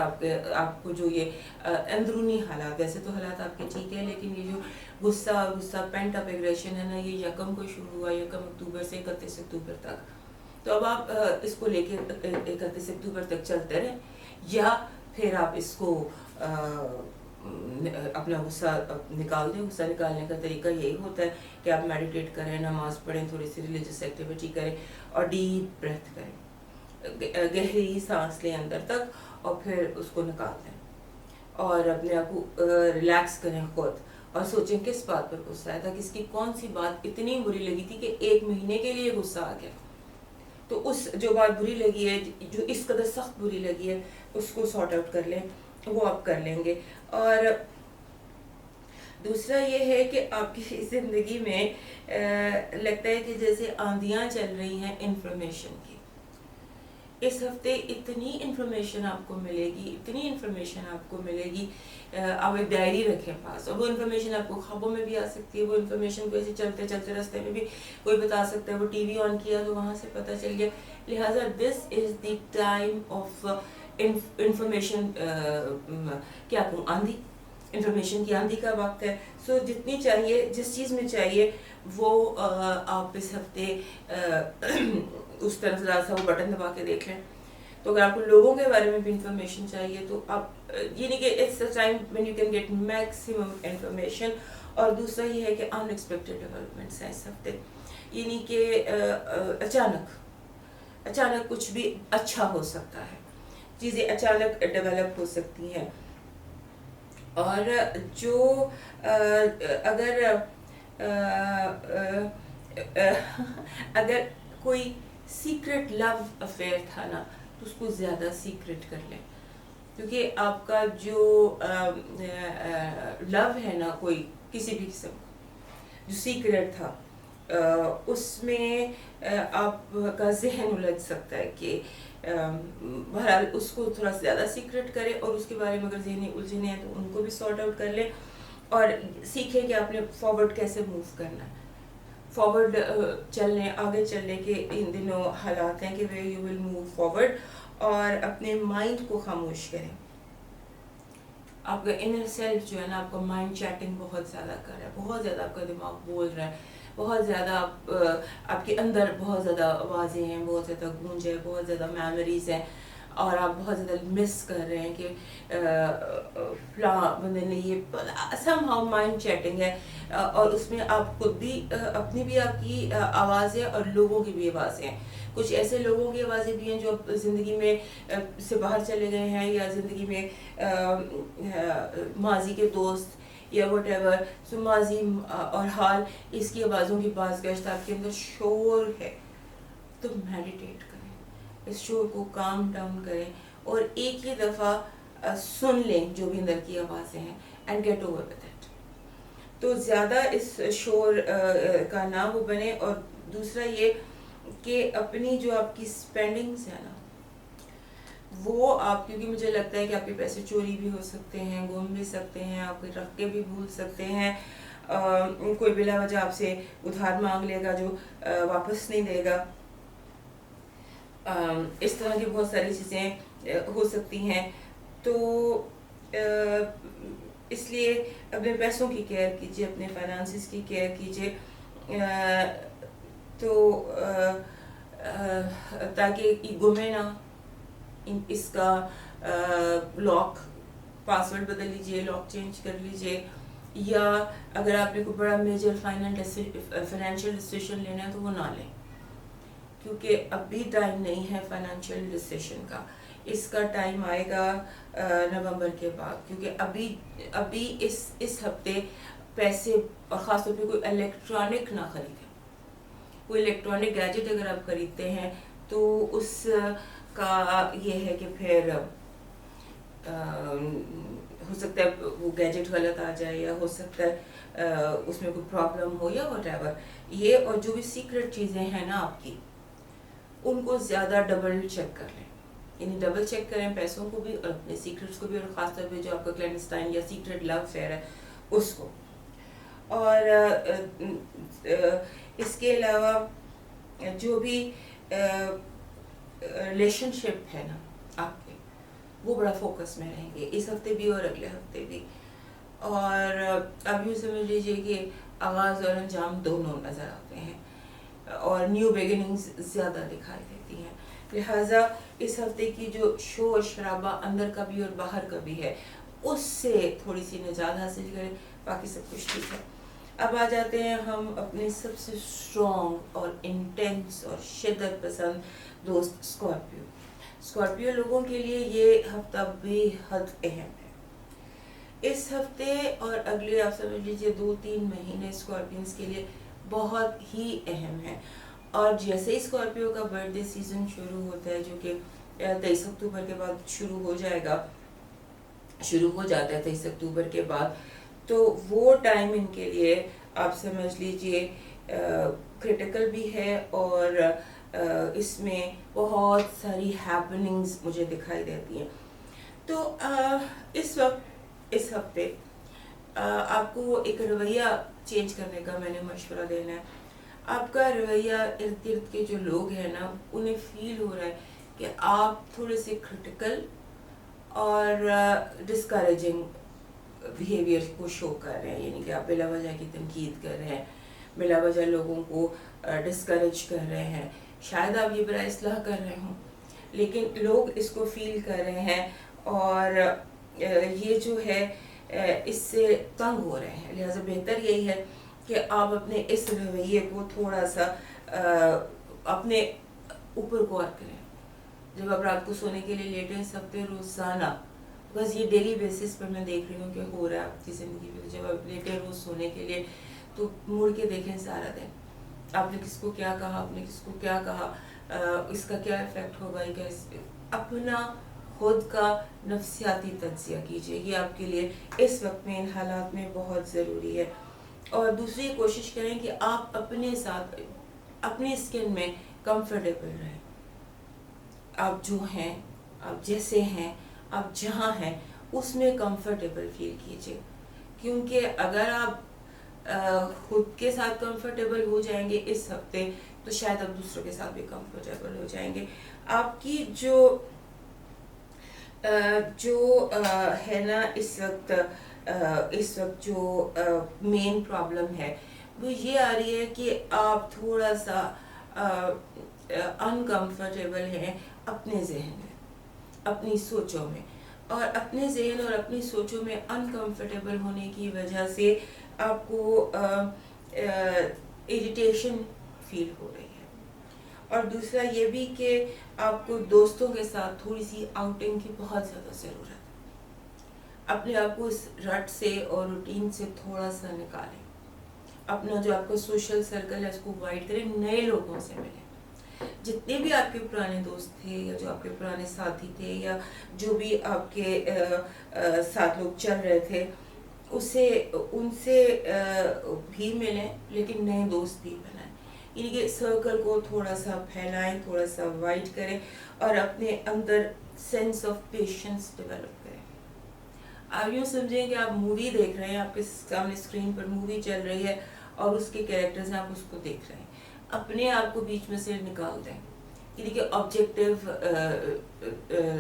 آپ کو جو یہ اندرونی حالات، ویسے تو حالات آپ کے ٹھیک ہے، لیکن یہ جو غصہ پینٹ اپ ایگریشن ہے نا، یہ 1 کو شروع ہوا، 1 اکتوبر سے 31 اکتوبر تک. تو اب آپ اس کو لے کے 31 اکتوبر تک چلتے رہیں، یا پھر آپ اس کو اپنا غصہ نکال دیں. غصہ نکالنے کا طریقہ یہی ہوتا ہے کہ آپ میڈیٹیٹ کریں، نماز پڑھیں، تھوڑی سی ریلیجس ایکٹیویٹی کریں، اور ڈیپ بریتھ کریں، گہری سانس لیں اندر تک، اور پھر اس کو نکال دیں، اور اپنے آپ کو ریلیکس کریں خود، اور سوچیں کس بات پر غصہ آیا تھا، کس کی کون سی بات اتنی بری لگی تھی کہ 1 مہینے کے لیے غصہ آ گیا. تو اس جو بات بری لگی ہے، جو اس قدر سخت بری لگی ہے، اس کو سارٹ آؤٹ کر لیں، وہ آپ کر لیں گے. اور دوسرا یہ ہے کہ آپ کی زندگی میں لگتا ہے کہ جیسے آندیاں چل رہی ہیں انفارمیشن کی. اس ہفتے اتنی انفارمیشن آپ کو ملے گی. آپ ایک ڈائری رکھیں پاس، اور وہ انفارمیشن آپ کو خوابوں میں بھی آ سکتی ہے. وہ انفارمیشن کو ایسے چلتے چلتے راستے میں بھی کوئی بتا سکتا ہے. وہ ٹی وی آن کیا تو وہاں سے پتہ چل گیا. لہٰذا دس is the time of information, کیا کہوں، آندھی، انفارمیشن کی آندھی کا وقت ہے. سو جتنی چاہیے، جس چیز میں چاہیے وہ آپ اس ہفتے اس طرح سے ذرا سا وہ بٹن دبا کے دیکھ لیں. تو اگر آپ کو لوگوں کے بارے میں بھی انفارمیشن چاہیے تو آپ یعنی کہ it's a time when you can get maximum information. اور دوسرا یہ ہے کہ ان ایکسپیکٹڈ ڈیولپمنٹس ہیں اس ہفتے، یعنی کہ اچانک کچھ بھی اچھا ہو سکتا ہے، چیزیں اچانک ڈیولپ ہو سکتی ہیں. اور جو اگر کوئی سیکرٹ لو افیئر تھا نا تو اس کو زیادہ سیکرٹ کر لیں، کیونکہ آپ کا جو لو ہے نا کوئی کسی بھی قسم جو سیکرٹ تھا، اس میں آپ کا ذہن الجھ سکتا ہے کہ بہرحال اس کو تھوڑا زیادہ سیکرٹ کریں، اور اس کے بارے میں اگر ذہنی الجھنے ہیں تو ان کو بھی سارٹ آؤٹ کر لیں، اور سیکھیں کہ آپ نے فارورڈ کیسے موو کرنا ہے. فارورڈ چلنے، آگے چلنے کے ان دنوں حالات ہیں کہ where you will move forward. اور اپنے مائنڈ کو خاموش کریں. آپ کا انر سیلف جو ہے نا، آپ کا مائنڈ چیٹنگ بہت زیادہ کر رہا ہے، بہت زیادہ آپ کا دماغ بول رہا ہے، بہت زیادہ آپ کے اندر بہت زیادہ آوازیں ہیں، بہت زیادہ گونج ہے، بہت زیادہ میموریز ہیں، اور آپ بہت زیادہ مس کر رہے ہیں کہ فلاں بندے نے یہ سم ہاؤ مائنڈ چیٹنگ ہے. اور اس میں آپ خود بھی اپنی بھی آپ کی آوازیں اور لوگوں کی بھی آوازیں ہیں. کچھ ایسے لوگوں کی آوازیں بھی ہیں جو زندگی میں سے باہر چلے گئے ہیں، یا زندگی میں ماضی کے دوست یا وٹ ایور. سو ماضی اور حال، اس کی آوازوں کی باز گشت آپ کے اندر شور ہے، تو میڈیٹیٹ کریں، اس شور کو کام ڈاؤن کریں اور ایک ہی دفعہ سن لیں جو بھی اندر کی آوازیں ہیں، and get over with it. تو زیادہ اس شور کا نہ وہ بنے. اور دوسرا یہ کہ اپنی جو آپ کی اسپینڈنگس ہیں نا، وہ آپ، کیونکہ مجھے لگتا ہے کہ آپ کے پیسے چوری بھی ہو سکتے ہیں، گم بھی سکتے ہیں، آپ کے رکھ کے بھی بھول سکتے ہیں، کوئی بلا وجہ آپ سے ادھار مانگ لے گا جو واپس نہیں دے گا. اس طرح کی بہت ساری چیزیں ہو سکتی ہیں. تو اس لیے اپنے پیسوں کی کیئر کیجیے، اپنے فائنانسز کی کیئر کیجیے، تو تاکہ یہ گمے نہ. اس کا لاک، پاسورڈ بدل لیجیے، لاک چینج کر لیجیے. یا اگر آپ نے کوئی بڑا میجر فائنینشیل ڈیسیشن لینا ہے تو وہ نہ لیں، کیونکہ ابھی ٹائم نہیں ہے فائنینشیل ڈیسیشن کا. اس کا ٹائم آئے گا نومبر کے بعد، کیونکہ ابھی اس ہفتے پیسے، اور خاص طور پہ کوئی الیکٹرانک نہ خریدیں. کوئی الیکٹرانک گیجٹ اگر آپ خریدتے ہیں تو اس کا یہ ہے کہ پھر ہو سکتا ہے وہ گیجٹ غلط آ جائے، یا ہو سکتا ہے اس میں کوئی پرابلم ہو، یا واٹ ایور. یہ اور جو بھی سیکرٹ چیزیں ہیں نا آپ کی، ان کو زیادہ ڈبل چیک کر لیں. یعنی ڈبل چیک کریں پیسوں کو بھی اور اپنے سیکرٹس کو بھی، اور خاص طور پہ جو آپ کا کلینڈسٹائن یا سیکرٹ لو افیئر ہے اس کو. اور اس کے علاوہ جو بھی ریلیشن شپ ہے نا آپ کے، وہ بڑا فوکس میں رہیں گے اس ہفتے بھی اور اگلے ہفتے بھی. اور اب یوں سمجھ لیجیے کہ آغاز اور انجام دونوں نظر آتے ہیں، اور نیو بگننگز زیادہ دکھائی دیتی ہیں. لہٰذا اس ہفتے کی جو شور شرابہ اندر کا بھی اور باہر کا بھی ہے، اس سے تھوڑی سی نجات حاصل کریں، باقی سب کچھ ٹھیک ہے. اب آ جاتے ہیں ہم اپنے سب سے اسٹرانگ اور انٹینس اور شدت پسند دوست اسکارپیو. اسکارپیو لوگوں کے لیے یہ ہفتہ بے حد اہم ہے. اس ہفتے اور اگلے آپ سمجھ لیجیے 2-3 مہینے اسکارپینس کے لیے بہت ہی اہم ہے. اور جیسے ہی اسکارپیو کا برتھ ڈے سیزن شروع ہوتا ہے، جو کہ 23 اکتوبر کے بعد شروع ہو جاتا ہے 23 اکتوبر کے بعد، تو وہ ٹائم ان کے لیے آپ سمجھ لیجیے کریٹیکل بھی ہے. اور اس میں بہت ساری ہیپننگز مجھے دکھائی دیتی ہیں. تو اس ہفتے آپ کو ایک رویہ چینج کرنے کا میں نے مشورہ دینا ہے. آپ کا رویہ ارد گرد کے جو لوگ ہیں نا، انہیں فیل ہو رہا ہے کہ آپ تھوڑے سے کرٹیکل اور ڈسکریجنگ بیہیویئر کو شو کر رہے ہیں. یعنی کہ آپ بلا وجہ کی تنقید کر رہے ہیں، بلا وجہ لوگوں کو ڈسکریج کر رہے ہیں. شاید آپ یہ برائے اصلاح کر رہے ہوں، لیکن لوگ اس کو فیل کر رہے ہیں، اور یہ جو ہے اس سے تنگ ہو رہے ہیں. لہٰذا بہتر یہی ہے کہ آپ اپنے اس رویے کو تھوڑا سا اپنے اوپر غور کریں. جب آپ رات کو سونے کے لیے لیٹیں اس ہفتے روزانہ، بس یہ ڈیلی بیسس پر میں دیکھ رہی ہوں کہ ہو رہا ہے آپ کی زندگی میں. جب آپ لیٹیں روز سونے کے لیے تو مڑ کے دیکھیں سارا دن آپ نے کس کو کیا کہا، آپ نے کس کو کیا کہا، اس کا کیا افیکٹ ہوگا. اپنا خود کا نفسیاتی تجزیہ کیجیے. یہ آپ کے لیے اس وقت میں ان حالات میں بہت ضروری ہے. اور دوسری کوشش کریں کہ آپ اپنے ساتھ اپنی اسکن میں کمفرٹیبل رہیں. آپ جو ہیں، آپ جیسے ہیں، آپ جہاں ہیں اس میں کمفرٹیبل فیل کیجیے. کیونکہ اگر آپ خود کے ساتھ کمفرٹیبل ہو جائیں گے اس ہفتے، تو شاید آپ دوسروں کے ساتھ بھی کمفرٹیبل ہو جائیں گے. آپ کی جو جو ہے نا اس وقت جو مین پرابلم ہے وہ یہ آ رہی ہے کہ آپ تھوڑا سا انکمفرٹیبل ہیں اپنے ذہن میں، اپنی سوچوں میں، اور اپنے ذہن اور اپنی سوچوں میں انکمفرٹیبل ہونے کی وجہ سے آپ کو اریٹیشن فیل ہو رہی ہے. اور دوسرا یہ بھی کہ آپ کو دوستوں کے ساتھ تھوڑی سی آؤٹنگ کی بہت زیادہ ضرورت ہے. اپنے آپ کو اس رٹ سے اور روٹین سے تھوڑا سا نکالیں. اپنا جو آپ کا سوشل سرکل ہے اس کو وائڈ کریں، نئے لوگوں سے ملیں. جتنے بھی آپ کے پرانے دوست تھے یا جو آپ کے پرانے ساتھی تھے یا جو بھی آپ کے ساتھ لوگ چل رہے تھے ان سے بھی ملیں، لیکن نئے دوست بھی بنائیں. یعنی کہ سرکل کو تھوڑا سا پھیلائیں، تھوڑا سا وائڈ کریں اور اپنے اندر سینس آف پیشنس ڈیولپ کریں. آپ یوں سمجھیں کہ آپ مووی دیکھ رہے ہیں، آپ کے سامنے اسکرین پر مووی چل رہی ہے اور اس کے کیریکٹرز ہیں، آپ اس کو دیکھ رہے ہیں. اپنے آپ کو بیچ میں سے نکال دیں. یعنی کہ آبجیکٹیو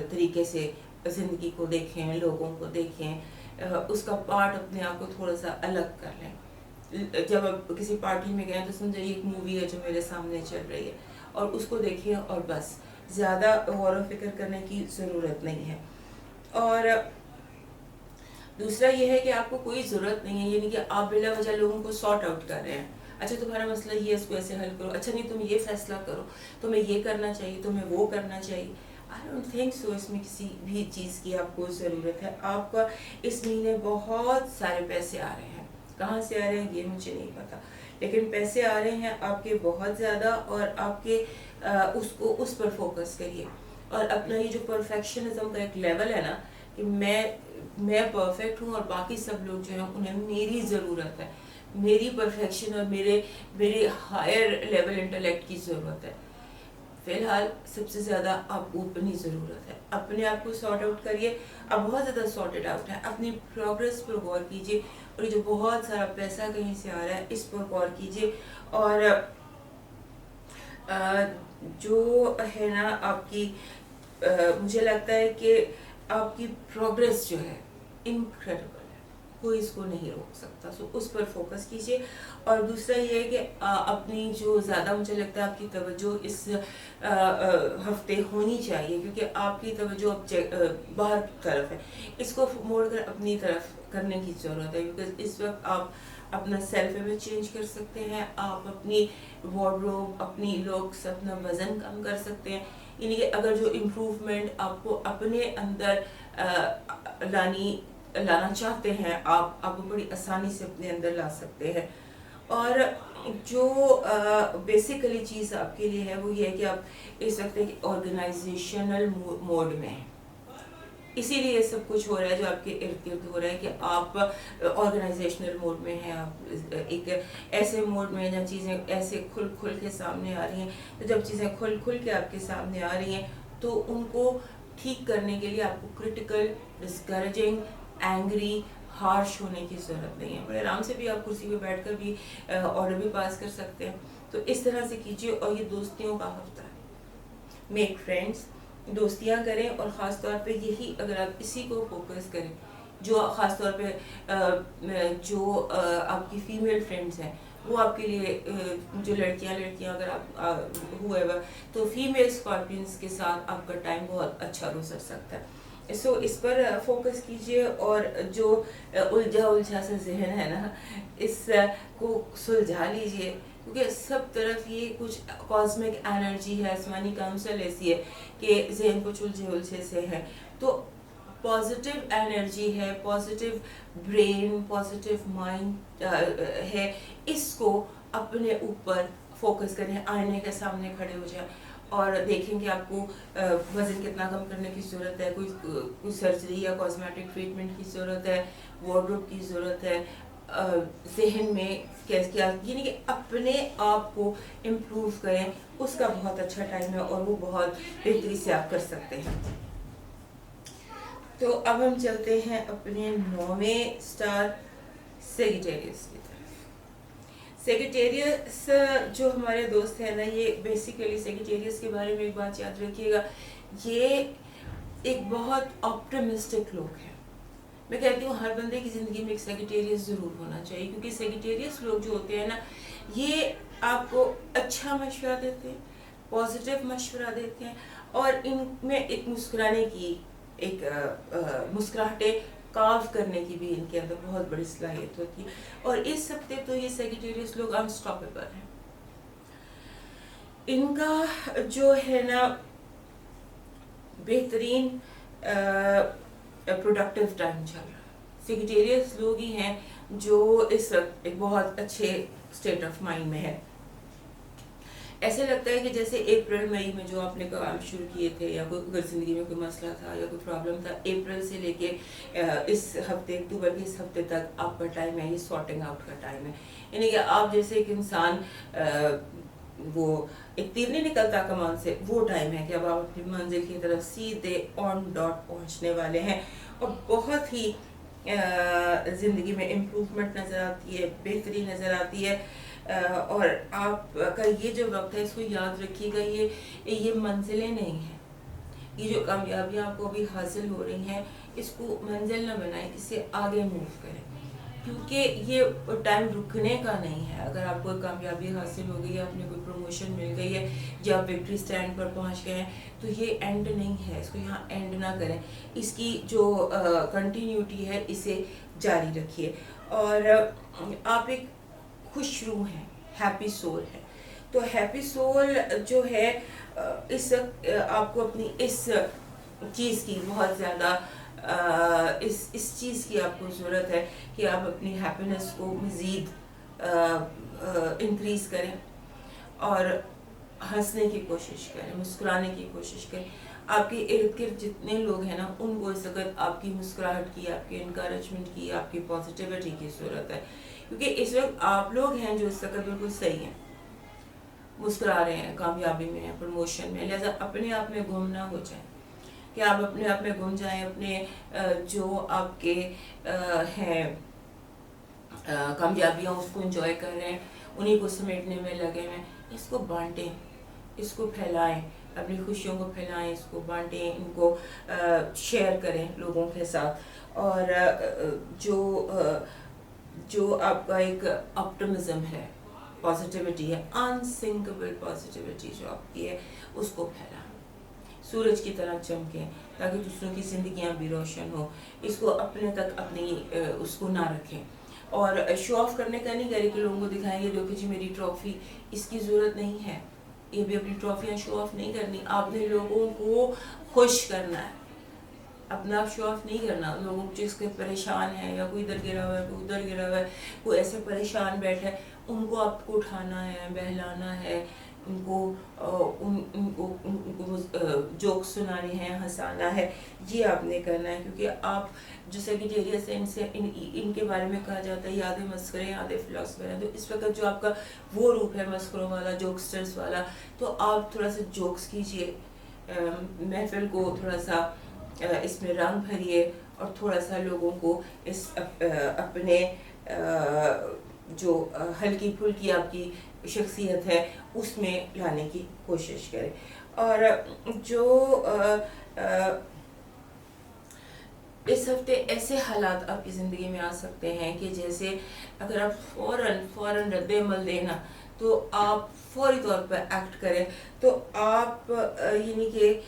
طریقے سے زندگی کو دیکھیں، لوگوں کو دیکھیں، اس کا پارٹ اپنے آپ کو تھوڑا سا الگ کر لیں. جب آپ کسی پارٹی میں گئے تو سمجھیں ایک مووی ہے جو میرے سامنے چل رہی ہے اور اس کو دیکھیں اور بس، زیادہ غور و فکر کرنے کی ضرورت نہیں ہے. اور دوسرا یہ ہے کہ آپ کو کوئی ضرورت نہیں ہے، یعنی کہ آپ بلا وجہ لوگوں کو سارٹ آؤٹ کر رہے ہیں. اچھا تمہارا مسئلہ یہ، اس کو ایسے حل کرو. اچھا نہیں، تم یہ فیصلہ کرو، تمہیں یہ کرنا چاہیے، تمہیں وہ کرنا چاہیے. I don't think so. اس میں کسی بھی چیز کی آپ کو ضرورت ہے. آپ کا اس مہینے بہت سارے پیسے آ رہے ہیں. کہاں سے آ رہے ہیں یہ مجھے نہیں پتا، لیکن پیسے آ رہے ہیں آپ کے بہت زیادہ، اور آپ کے اس پر فوکس کریے. اور اپنا یہ جو پرفیکشنزم کا ایک لیول ہے نا کہ میں پرفیکٹ ہوں اور باقی سب لوگ جو ہیں انہیں میری ضرورت ہے، میری پرفیکشن اور میرے ہائر لیول انٹلیکٹ کی ضرورت ہے. فی الحال سب سے زیادہ آپ کو اپنی ضرورت ہے. اپنے آپ کو سارٹ آؤٹ کریے. آپ بہت زیادہ سارٹیڈ آؤٹ ہیں. اپنی پروگرس پر غور کیجیے، اور یہ جو بہت سارا پیسہ کہیں سے آ رہا ہے اس پر غور کیجیے. اور جو ہے نا آپ کی مجھے لگتا ہے کہ آپ کی پروگرس جو ہے انکریڈیبل ہے، کوئی اس کو نہیں روک سکتا. سو اس پر فوکس کیجیے. اور دوسرا یہ ہے کہ اپنی جو زیادہ مجھے لگتا ہے آپ کی توجہ اس ہفتے ہونی چاہیے، کیونکہ آپ کی توجہ باہر کی طرف ہے، اس کو موڑ کر اپنی طرف کرنے کی ضرورت ہے. بیکاز اس وقت آپ اپنا سیلف امیج چینج کر سکتے ہیں، آپ اپنی وارڈروب، اپنی لوکس، اپنا وزن کم کر سکتے ہیں. یعنی کہ اگر جو امپروومنٹ آپ کو اپنے اندر لانا چاہتے ہیں، آپ بڑی آسانی سے اپنے اندر لا سکتے ہیں. اور جو بیسیکلی چیز آپ کے لیے ہے وہ یہ ہے کہ آپ اس وقت ایک آرگنائزیشنل موڈ میں ہیں. اسی لیے سب کچھ ہو رہا ہے جو آپ کے ارد گرد ہو رہا ہے کہ آپ آرگنائزیشنل موڈ میں ہیں. آپ ایک ایسے موڈ میں ہیں جہاں چیزیں ایسے کھل کے سامنے آ رہی ہیں. تو جب چیزیں کھل کے آپ کے سامنے آ رہی ہیں تو ان کو ٹھیک کرنے کے لیے آپ کو کرٹیکل، ڈسکریجنگ، اینگری، ہارش ہونے کی ضرورت نہیں ہے. بڑے آرام سے بھی آپ کرسی پہ بیٹھ کر بھی آرڈر بھی پاس کر سکتے ہیں. تو اس طرح سے کیجیے. اور یہ دوستیوں کا ہفتہ ہے. میک فرینڈس، دوستیاں کریں. اور خاص طور پہ یہی، اگر آپ اسی کو فوکس کریں، جو خاص طور پہ جو آپ کی فیمیل فرینڈس ہیں وہ آپ کے لیے، جو لڑکیاں اگر آپ ہوئے تو فیمیل اسکارپینس کے ساتھ آپ کا ٹائم بہت اچھا گزر سکتا ہے. سو اس پر فوکس کیجیے. اور جو الجھا سا ذہن ہے نا اس کو سلجھا لیجیے، کیونکہ سب طرف یہ کچھ کاسمک انرجی ہے، آسمانی کونسل ایسی ہے کہ ذہن کچھ الجھے سے ہے. تو پازیٹیو انرجی ہے، پازیٹیو برین، پازیٹیو مائنڈ ہے. اس کو اپنے اوپر فوکس کریں. آئینے کے سامنے کھڑے ہو جائیں اور دیکھیں کہ آپ کو وزن کتنا کم کرنے کی ضرورت ہے، کوئی سرجری یا کاسمیٹک ٹریٹمنٹ کی ضرورت ہے، وارڈروب کی ضرورت ہے، ذہن میں کیا، یعنی کہ اپنے آپ کو امپروو کریں. اس کا بہت اچھا ٹائم ہے اور وہ بہت بہتری سے آپ کر سکتے ہیں. تو اب ہم چلتے ہیں اپنے 9ویں اسٹار سیجیٹیریس کی طرف. سیجیٹیریس جو ہمارے دوست ہیں نا، یہ بیسیکلی سیجیٹیریس کے بارے میں ایک بات یاد رکھیے گا، یہ ایک بہت آپٹمسٹک لوگ ہیں. میں کہتی ہوں ہر بندے کی زندگی میں ایک سیگیٹیریس ضرور ہونا چاہیے, کیونکہ سیگیٹیریس لوگ جو ہوتے ہیں نا, یہ آپ کو اچھا مشورہ دیتے ہیں, پازیٹیو مشورہ دیتے ہیں, اور ان میں ایک مسکرانے کی, ایک مسکراہٹیں کاو کرنے کی بھی ان کے اندر بہت بڑی صلاحیت ہوتی ہے. اور اس ہفتے تو یہ سیگیٹیریس لوگ انسٹاپیبل ہیں. ان کا جو ہے نا بہترین پروڈکٹیو ٹائم چل رہا ہے. سیگیٹیریس لوگ ہی ہیں جو اس وقت ایک بہت اچھے اسٹیٹ آف مائنڈ میں ہے. ایسے لگتا ہے کہ جیسے اپریل مئی میں جو آپ نے کام شروع کیے تھے, یا کوئی اگر زندگی میں کوئی مسئلہ تھا یا کوئی پرابلم تھا, اپریل سے لے کے اس ہفتے, اکتوبر کے اس ہفتے تک آپ کا ٹائم ہے, یہ سارٹنگ آؤٹ کا ٹائم ہے. یعنی کہ آپ جیسے ایک انسان وہ ایک تیر نہیں نکلتا کمان سے, وہ ٹائم ہے کہ اب آپ اپنی منزل کی طرف سیدھے آن ڈاٹ پہنچنے والے ہیں, اور بہت ہی زندگی میں امپروومنٹ نظر آتی ہے, بہتری نظر آتی ہے. اور آپ کا یہ جو وقت ہے اس کو یاد رکھیے گا, یہ منزلیں نہیں ہیں. یہ جو کامیابیاں آپ کو ابھی حاصل ہو رہی ہیں, اس کو منزل نہ بنائیں, اس سے آگے موو کریں, کیونکہ یہ ٹائم رکنے کا نہیں ہے. اگر آپ کو کامیابی حاصل ہو گئی ہے, آپ نے کوئی پروموشن مل گئی ہے, یا آپ وکٹری سٹینڈ پر پہنچ گئے ہیں, تو یہ اینڈ نہیں ہے. اس کو یہاں اینڈ نہ کریں, اس کی جو کنٹینیوٹی ہے اسے جاری رکھیے. اور آپ ایک خوش روح ہیں, ہیپی سول ہے. تو ہیپی سول جو ہے اس وقت آپ کو اپنی اس چیز کی بہت زیادہ اس چیز کی آپ کو ضرورت ہے کہ آپ اپنی ہیپینس کو مزید انکریز کریں, اور ہنسنے کی کوشش کریں, مسکرانے کی کوشش کریں. آپ کے ارد گرد جتنے لوگ ہیں نا, ان کو اس وقت آپ کی مسکراہٹ کی, آپ کی انکریجمنٹ کی, آپ کی پازیٹیوٹی کی ضرورت ہے. کیونکہ اس وقت آپ لوگ ہیں جو اس وقت بالکل صحیح ہیں, مسکرا رہے ہیں, کامیابی میں ہیں, پروموشن میں. لہٰذا اپنے آپ میں گم نہ ہو جائیں, کہ آپ اپنے آپ میں گم جائیں. اپنے جو آپ کے ہیں کامیابیاں, اس کو انجوائے کر رہے ہیں, انہیں کو سمیٹنے میں لگے ہیں. اس کو بانٹیں, اس کو پھیلائیں, اپنی خوشیوں کو پھیلائیں, اس کو بانٹیں, ان کو شیئر کریں لوگوں کے ساتھ. اور جو آپ کا ایک آپٹمزم ہے, پازیٹیوٹی ہے, انسنکبل پازیٹیوٹی جو آپ کی ہے, اس کو پھیلائیں. سورج کی طرح چمکیں تاکہ دوسروں کی زندگیاں بھی روشن ہوں. اس کو اپنے تک اپنی اس کو نہ رکھیں. اور شو آف کرنے کا نہیں کہہ رہی کہ لوگوں کو دکھائیں گے دیکھو جی میری ٹرافی, اس کی ضرورت نہیں ہے. یہ بھی اپنی ٹرافیاں شو آف نہیں کرنی. آپ نے لوگوں کو خوش کرنا ہے, اپنا آپ شو آف نہیں کرنا. لوگوں جس کے پریشان ہیں, یا کوئی ادھر گرا ہوا ہے, کوئی ادھر گرا ہوا ہے, کوئی ایسے پریشان بیٹھا ہے, ان کو آپ کو اٹھانا ہے, بہلانا ہے, ان کو جوک سنانے ہیں, ہنسانا ہے. یہ آپ نے کرنا ہے, کیونکہ آپ جو سیگیٹیریس ہیں ان کے بارے میں کہا جاتا ہے یہ آدھے مسخرے ہیں, آدھے فلاسفر ہیں. تو اس وقت جو آپ کا وہ روپ ہے مسخروں والا, جوکسٹرز والا, تو آپ تھوڑا سا جوکس کیجئے, محفل کو تھوڑا سا اس میں رنگ بھریے, اور تھوڑا سا لوگوں کو اس اپنے جو ہلکی پھلکی آپ کی شخصیت ہے اس میں لانے کی کوشش کریں. اور جو اس ہفتے ایسے حالات آپ کی زندگی میں آ سکتے ہیں کہ جیسے اگر آپ فوراً رد عمل دینا, تو آپ فوری طور پر ایکٹ کریں, تو آپ یعنی کہ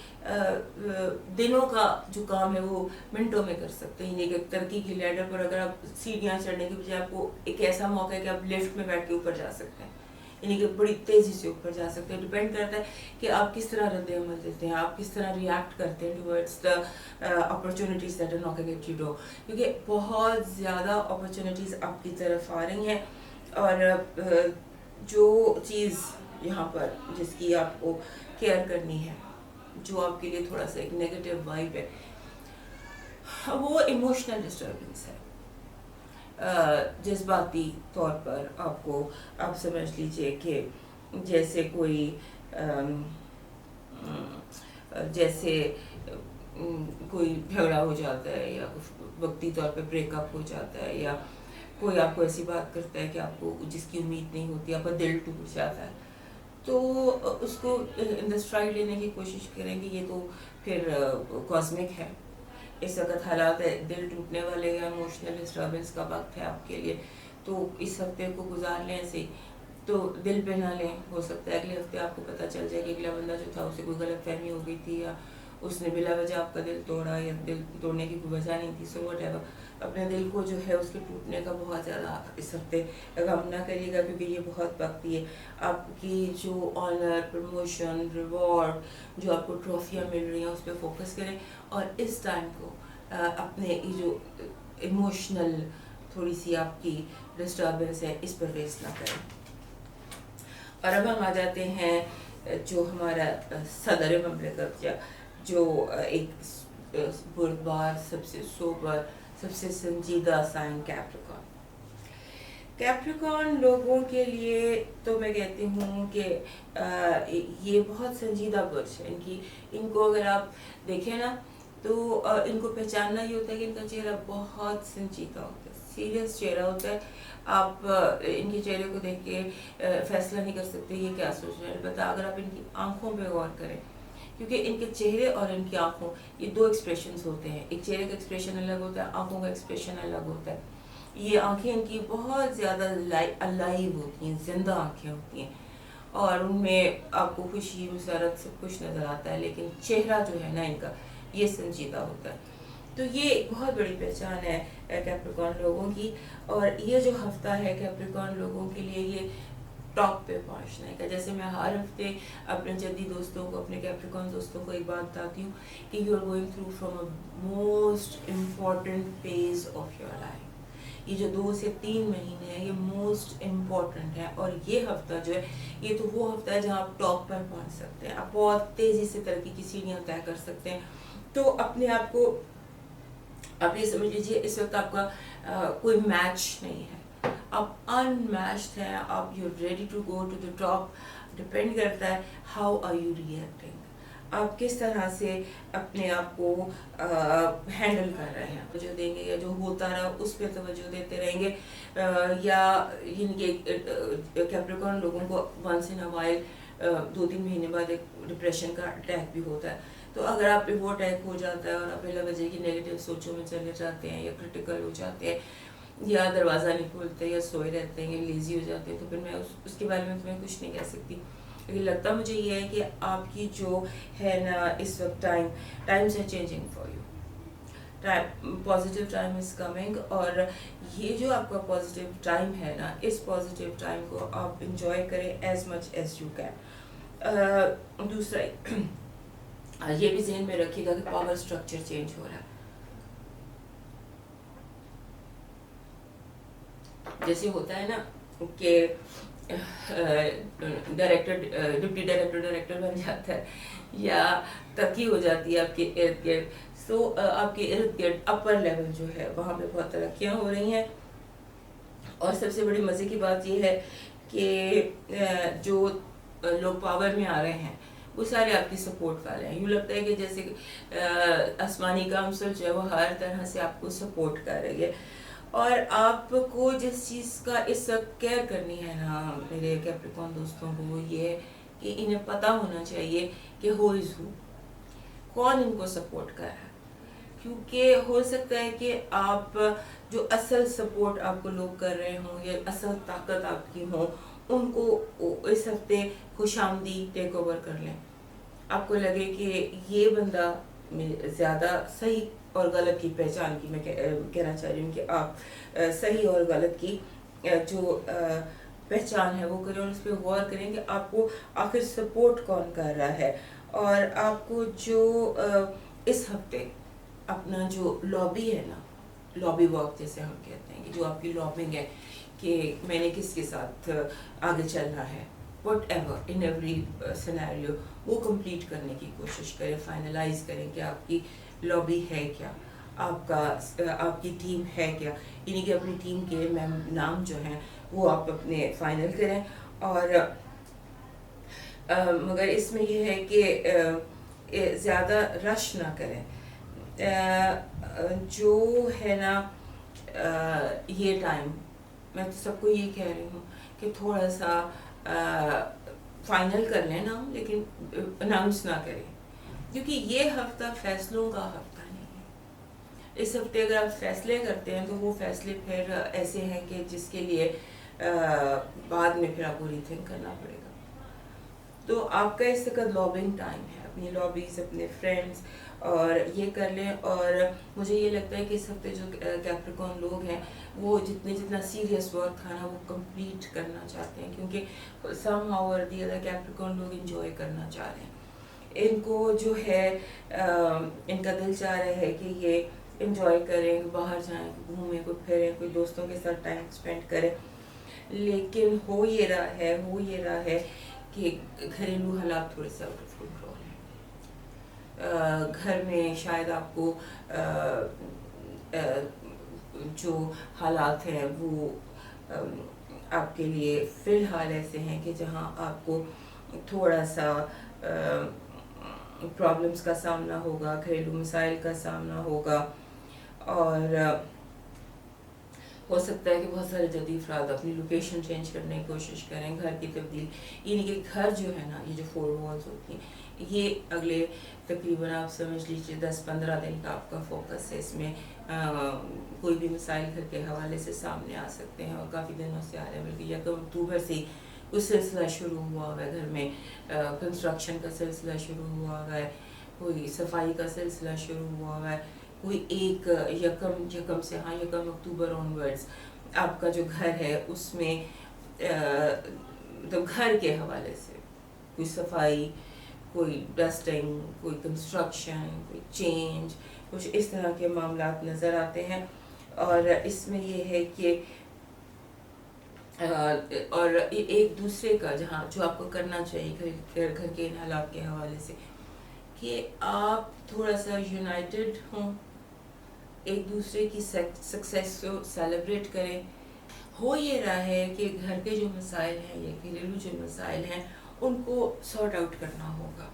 دنوں کا جو کام ہے وہ منٹوں میں کر سکتے ہیں. یعنی کہ ترقی کی لیڈر پر اگر آپ سیڑھیاں چڑھنے کی بجائے آپ کو ایک ایسا موقع ہے کہ آپ لفٹ میں بیٹھ کے اوپر جا سکتے ہیں, یعنی کہ بڑی تیزی سے اوپر جا سکتے ہیں. ڈپینڈ کرتا ہے کہ آپ کس طرح رد عمل دیتے ہیں, آپ کس طرح ریئیکٹ کرتے ہیں towards the opportunities that are knocking at your door. کیونکہ بہت زیادہ اپرچونیٹیز آپ کی طرف آ رہی ہیں, اور جو چیز یہاں پر جس کی آپ کو کیئر کرنی ہے, جو آپ کے لیے تھوڑا سا ایک نیگیٹو وائب ہے, وہ ایموشنل ڈسٹربنس ہے. جذباتی طور پر آپ سمجھ لیجئے کہ جیسے کوئی جھگڑا ہو جاتا ہے, یا وقتی طور پہ بریک اپ ہو جاتا ہے, یا کوئی آپ کو ایسی بات کرتا ہے کہ آپ کو جس کی امید نہیں ہوتی, آپ کا دل ٹوٹ جاتا ہے. تو اس کو ان دا اسٹرائڈ لینے کی کوشش کریں کہ یہ تو پھر کاسمک ہے، اس وقت حالات ہے، دل ٹوٹنے والے یا ایموشنل ڈسٹربنس کا وقت ہے آپ کے لیے، تو اس ہفتے کو گزار لیں ایسے ہی، تو دل پہ نہ لیں. ہو سکتا ہے اگلے ہفتے آپ کو پتہ چل جائے کہ اگلا بندہ جو تھا اسے کوئی غلط فہمی ہو گئی تھی، یا اس نے بلا وجہ آپ کا دل توڑا، یا دل توڑنے کی کوئی وجہ نہیں تھی. سو وٹ ایور، اپنے دل کو جو ہے اس کے ٹوٹنے کا بہت زیادہ اس ہفتے غم نہ کریے گا، کیونکہ یہ بہت وقتی ہے. آپ کی جو آنر، پروموشن، ریوارڈ، جو آپ کو ٹرافیاں مل رہی ہیں اس پہ فوکس کریں، اور اس ٹائم کو اپنے یہ جو ایموشنل تھوڑی سی آپ کی ڈسٹربنس ہے اس پر ویسٹ نہ کریں. اور اب ہم آ جاتے ہیں جو ہمارا صدر مملکت، یا جو ایک بردبار، سب سے سوبر، سب سے سنجیدہ سائن کیپریکارن. کیپریکارن لوگوں کے لیے تو میں کہتی ہوں کہ یہ بہت سنجیدہ برج ہے. ان کو اگر آپ دیکھیں نا تو ان کو پہچاننا یہ ہوتا ہے کہ ان کا چہرہ بہت سنجیدہ ہوتا ہے، سیریس چہرہ ہوتا ہے. آپ ان کے چہرے کو دیکھ کے فیصلہ نہیں کر سکتے یہ کیا سوچ رہے ہیں. البتہ اگر آپ ان کی آنکھوں پہ غور کریں، کیونکہ ان کے چہرے اور ان کی آنکھوں یہ دو ایکسپریشنز ہوتے ہیں. ایک چہرے کا ایکسپریشن الگ ہوتا ہے، آنکھوں کا ایکسپریشن الگ ہوتا ہے. یہ آنکھیں ان کی بہت زیادہ الائیو ہوتی ہیں، زندہ آنکھیں ہوتی ہیں، اور ان میں آپ کو خوشی، مسرت سب کچھ نظر آتا ہے، لیکن چہرہ جو ہے نا ان کا یہ سنجیدہ ہوتا ہے. تو یہ ایک بہت بڑی پہچان ہے کیپریکارن لوگوں کی. اور یہ جو ہفتہ ہے کیپریکارن لوگوں کے لیے یہ ٹاپ پہ پہنچنے کا. جیسے میں ہر ہفتے اپنے جدی دوستوں کو، اپنے کیپریکارن دوستوں کو ایک بات بتاتی ہوں کہ you are going through from a most important phase of your life. یہ جو 2 سے 3 مہینے ہیں یہ موسٹ امپورٹنٹ ہے، اور یہ ہفتہ جو ہے یہ تو وہ ہفتہ ہے جہاں آپ ٹاپ پر پہنچ سکتے ہیں، آپ بہت تیزی سے ترقی کی سیڑھیاں طے کر سکتے ہیں. تو اپنے آپ کو آپ یہ سمجھ لیجیے اس وقت آپ کا کوئی میچ نہیں ہے، آپ ان میچڈ ہیں، آپ you ready to go to the top. Depend کرتا ہے ہاؤ آر یو ریئیکٹنگ، آپ کس طرح سے اپنے آپ کو ہینڈل کر رہے ہیں. جو دیں گے یا جو ہوتا رہا اس پہ توجہ دیتے رہیں گے، یا ان کے کیپریکارن لوگوں کو ونس ان اے وائل 2-3 مہینے بعد ایک ڈپریشن کا اٹیک بھی ہوتا ہے. تو اگر آپ پہ وہ اٹیک ہو جاتا ہے اور آپ بلا وجہ کی نیگیٹو سوچوں میں چلے جاتے ہیں، یا کرٹیکل ہو جاتے ہیں، یا دروازہ نہیں کھولتے، یا سوئے رہتے ہیں، یا لیزی ہو جاتے ہیں، تو پھر میں اس کے بارے میں تمہیں کچھ نہیں کہہ سکتی. لیکن لگتا مجھے یہ ہے کہ آپ کی جو ہے نا اس وقت Times are changing for you. Positive time is coming, اور یہ جو آپ کا پازیٹیو ٹائم ہے نا اس پازیٹیو ٹائم کو آپ انجوائے کریں as much as you can. دوسرا یہ بھی ذہن میں رکھیے گا کہ پاور اسٹرکچر چینج ہو رہا ہے. جیسے ہوتا ہے نا کہ ڈائریکٹر ڈپٹی ڈائریکٹر بن جاتا ہے، یا ترقی ہو جاتی ہے آپ کے ارد گرد. سو آپ کے ارد گرد اپر لیول جو ہے وہاں پہ بہت ترقیاں ہو رہی ہیں. اور سب سے بڑی مزے کی بات یہ ہے کہ جو لوگ پاور میں آ رہے ہیں وہ سارے آپ کی سپورٹ والے ہیں. یوں لگتا ہے کہ جیسے آسمانی کونسل جو ہے وہ ہر طرح سے آپ کو سپورٹ کر رہی ہے. اور آپ کو جس چیز کا اس وقت کیئر کرنی ہے نا میرے کیپریکارن دوستوں کو، وہ یہ ہے کہ انہیں پتہ ہونا چاہیے کہ ہو از ہو، کون ان کو سپورٹ کر رہا ہے. کیونکہ ہو سکتا ہے کہ آپ جو اصل سپورٹ آپ کو لوگ کر رہے ہوں، یا اصل طاقت آپ کی ہوں، ان کو اس ہفتے خوش آمدی ٹیک اوور کر لیں. آپ کو لگے کہ یہ بندہ زیادہ صحیح اور غلط کی پہچان کی، میں کہنا چاہ رہی ہوں کہ آپ صحیح اور غلط کی جو پہچان ہے وہ کریں، اور اس پہ غور کریں کہ آپ کو آخر سپورٹ کون کر رہا ہے. اور آپ کو جو اس ہفتے اپنا جو لابی ہے نا، لابی واک جیسے ہم کہتے ہیں، کہ جو آپ کی لابنگ ہے کہ میں نے کس کے ساتھ آگے چلنا ہے، what ever in every scenario, وہ کمپلیٹ کرنے کی کوشش کریں. فائنلائز کریں کہ آپ کی لابی ہے کیا، آپ کی ٹیم ہے کیا، یعنی کہ اپنی ٹیم کے نام جو ہیں وہ آپ اپنے فائنل کریں. اور مگر اس میں یہ ہے کہ زیادہ رش نہ کریں. جو ہے نا یہ ٹائم میں تو سب کو یہ کہہ رہی ہوں کہ تھوڑا سا فائنل کر لیں نا، لیکن اناؤنس نہ کریں، کیونکہ یہ ہفتہ فیصلوں کا ہفتہ نہیں ہے. اس ہفتے اگر آپ فیصلے کرتے ہیں تو وہ فیصلے پھر ایسے ہیں کہ جس کے لیے بعد میں پھر آپ کو ری تھنک کرنا پڑے گا. تو آپ کا اس وقت لابنگ ٹائم ہے، اپنی لابیز، اپنے فرینڈس اور یہ کر لیں. اور مجھے یہ لگتا ہے کہ اس ہفتے جو کیپریکون لوگ ہیں وہ جتنا سیریس ورک تھا نا وہ کمپلیٹ کرنا چاہتے ہیں، کیونکہ سم ہاؤ اور دی ادر کیپریکون لوگ انجوائے کرنا چاہ رہے ہیں. ان کو جو ہے ان کا دل چاہ رہا ہے کہ یہ انجوائے کریں، باہر جائیں، گھومیں، کوئی پھریں، کوئی دوستوں کے ساتھ ٹائم اسپینڈ کریں. لیکن ہو یہ رہا ہے کہ گھریلو حالات تھوڑے سے آؤٹ آف کنٹرول ہیں. گھر میں شاید آپ کو جو حالات ہیں وہ آپ کے لیے فی الحال ایسے ہیں کہ جہاں آپ کو تھوڑا سا پرابلمس کا سامنا ہوگا، گھریلو مسائل کا سامنا ہوگا. اور ہو سکتا ہے کہ بہت سارے جدید افراد اپنی لوکیشن چینج کرنے کی کوشش کریں، گھر کی تبدیل، یعنی کہ گھر جو ہے نا، یہ جو 4 walls ہوتی ہیں، یہ اگلے تقریباً آپ سمجھ لیجیے 10-15 دن کا آپ کا فوکس ہے. اس میں کوئی بھی مسائل گھر کے حوالے سے سامنے آ سکتے ہیں اور کافی دنوں سے آ رہے ہیں، بلکہ 1 اکتوبر سے کوئی سلسلہ شروع ہوا ہوا ہے، گھر میں کنسٹرکشن کا سلسلہ شروع ہوا ہوا ہے، کوئی صفائی کا سلسلہ شروع ہوا ہوا ہے، کوئی 1 اکتوبر آنورڈز آپ کا جو گھر ہے اس میں مطلب گھر کے حوالے سے کوئی صفائی، کوئی ڈسٹنگ، کوئی کنسٹرکشن، کوئی چینج، کچھ اس طرح کے معاملات نظر آتے ہیں. اور اس میں یہ ہے کہ اور ایک دوسرے کا جو آپ کو کرنا چاہیے گھر کے ان حالات کے حوالے سے، کہ آپ تھوڑا سا یونائٹڈ ہوں، ایک دوسرے کی سکسیس کو سیلیبریٹ کریں. ہو یہ رہا ہے کہ گھر کے جو مسائل ہیں یا گھریلو جو مسائل ہیں ان کو سارٹ آؤٹ کرنا ہوگا.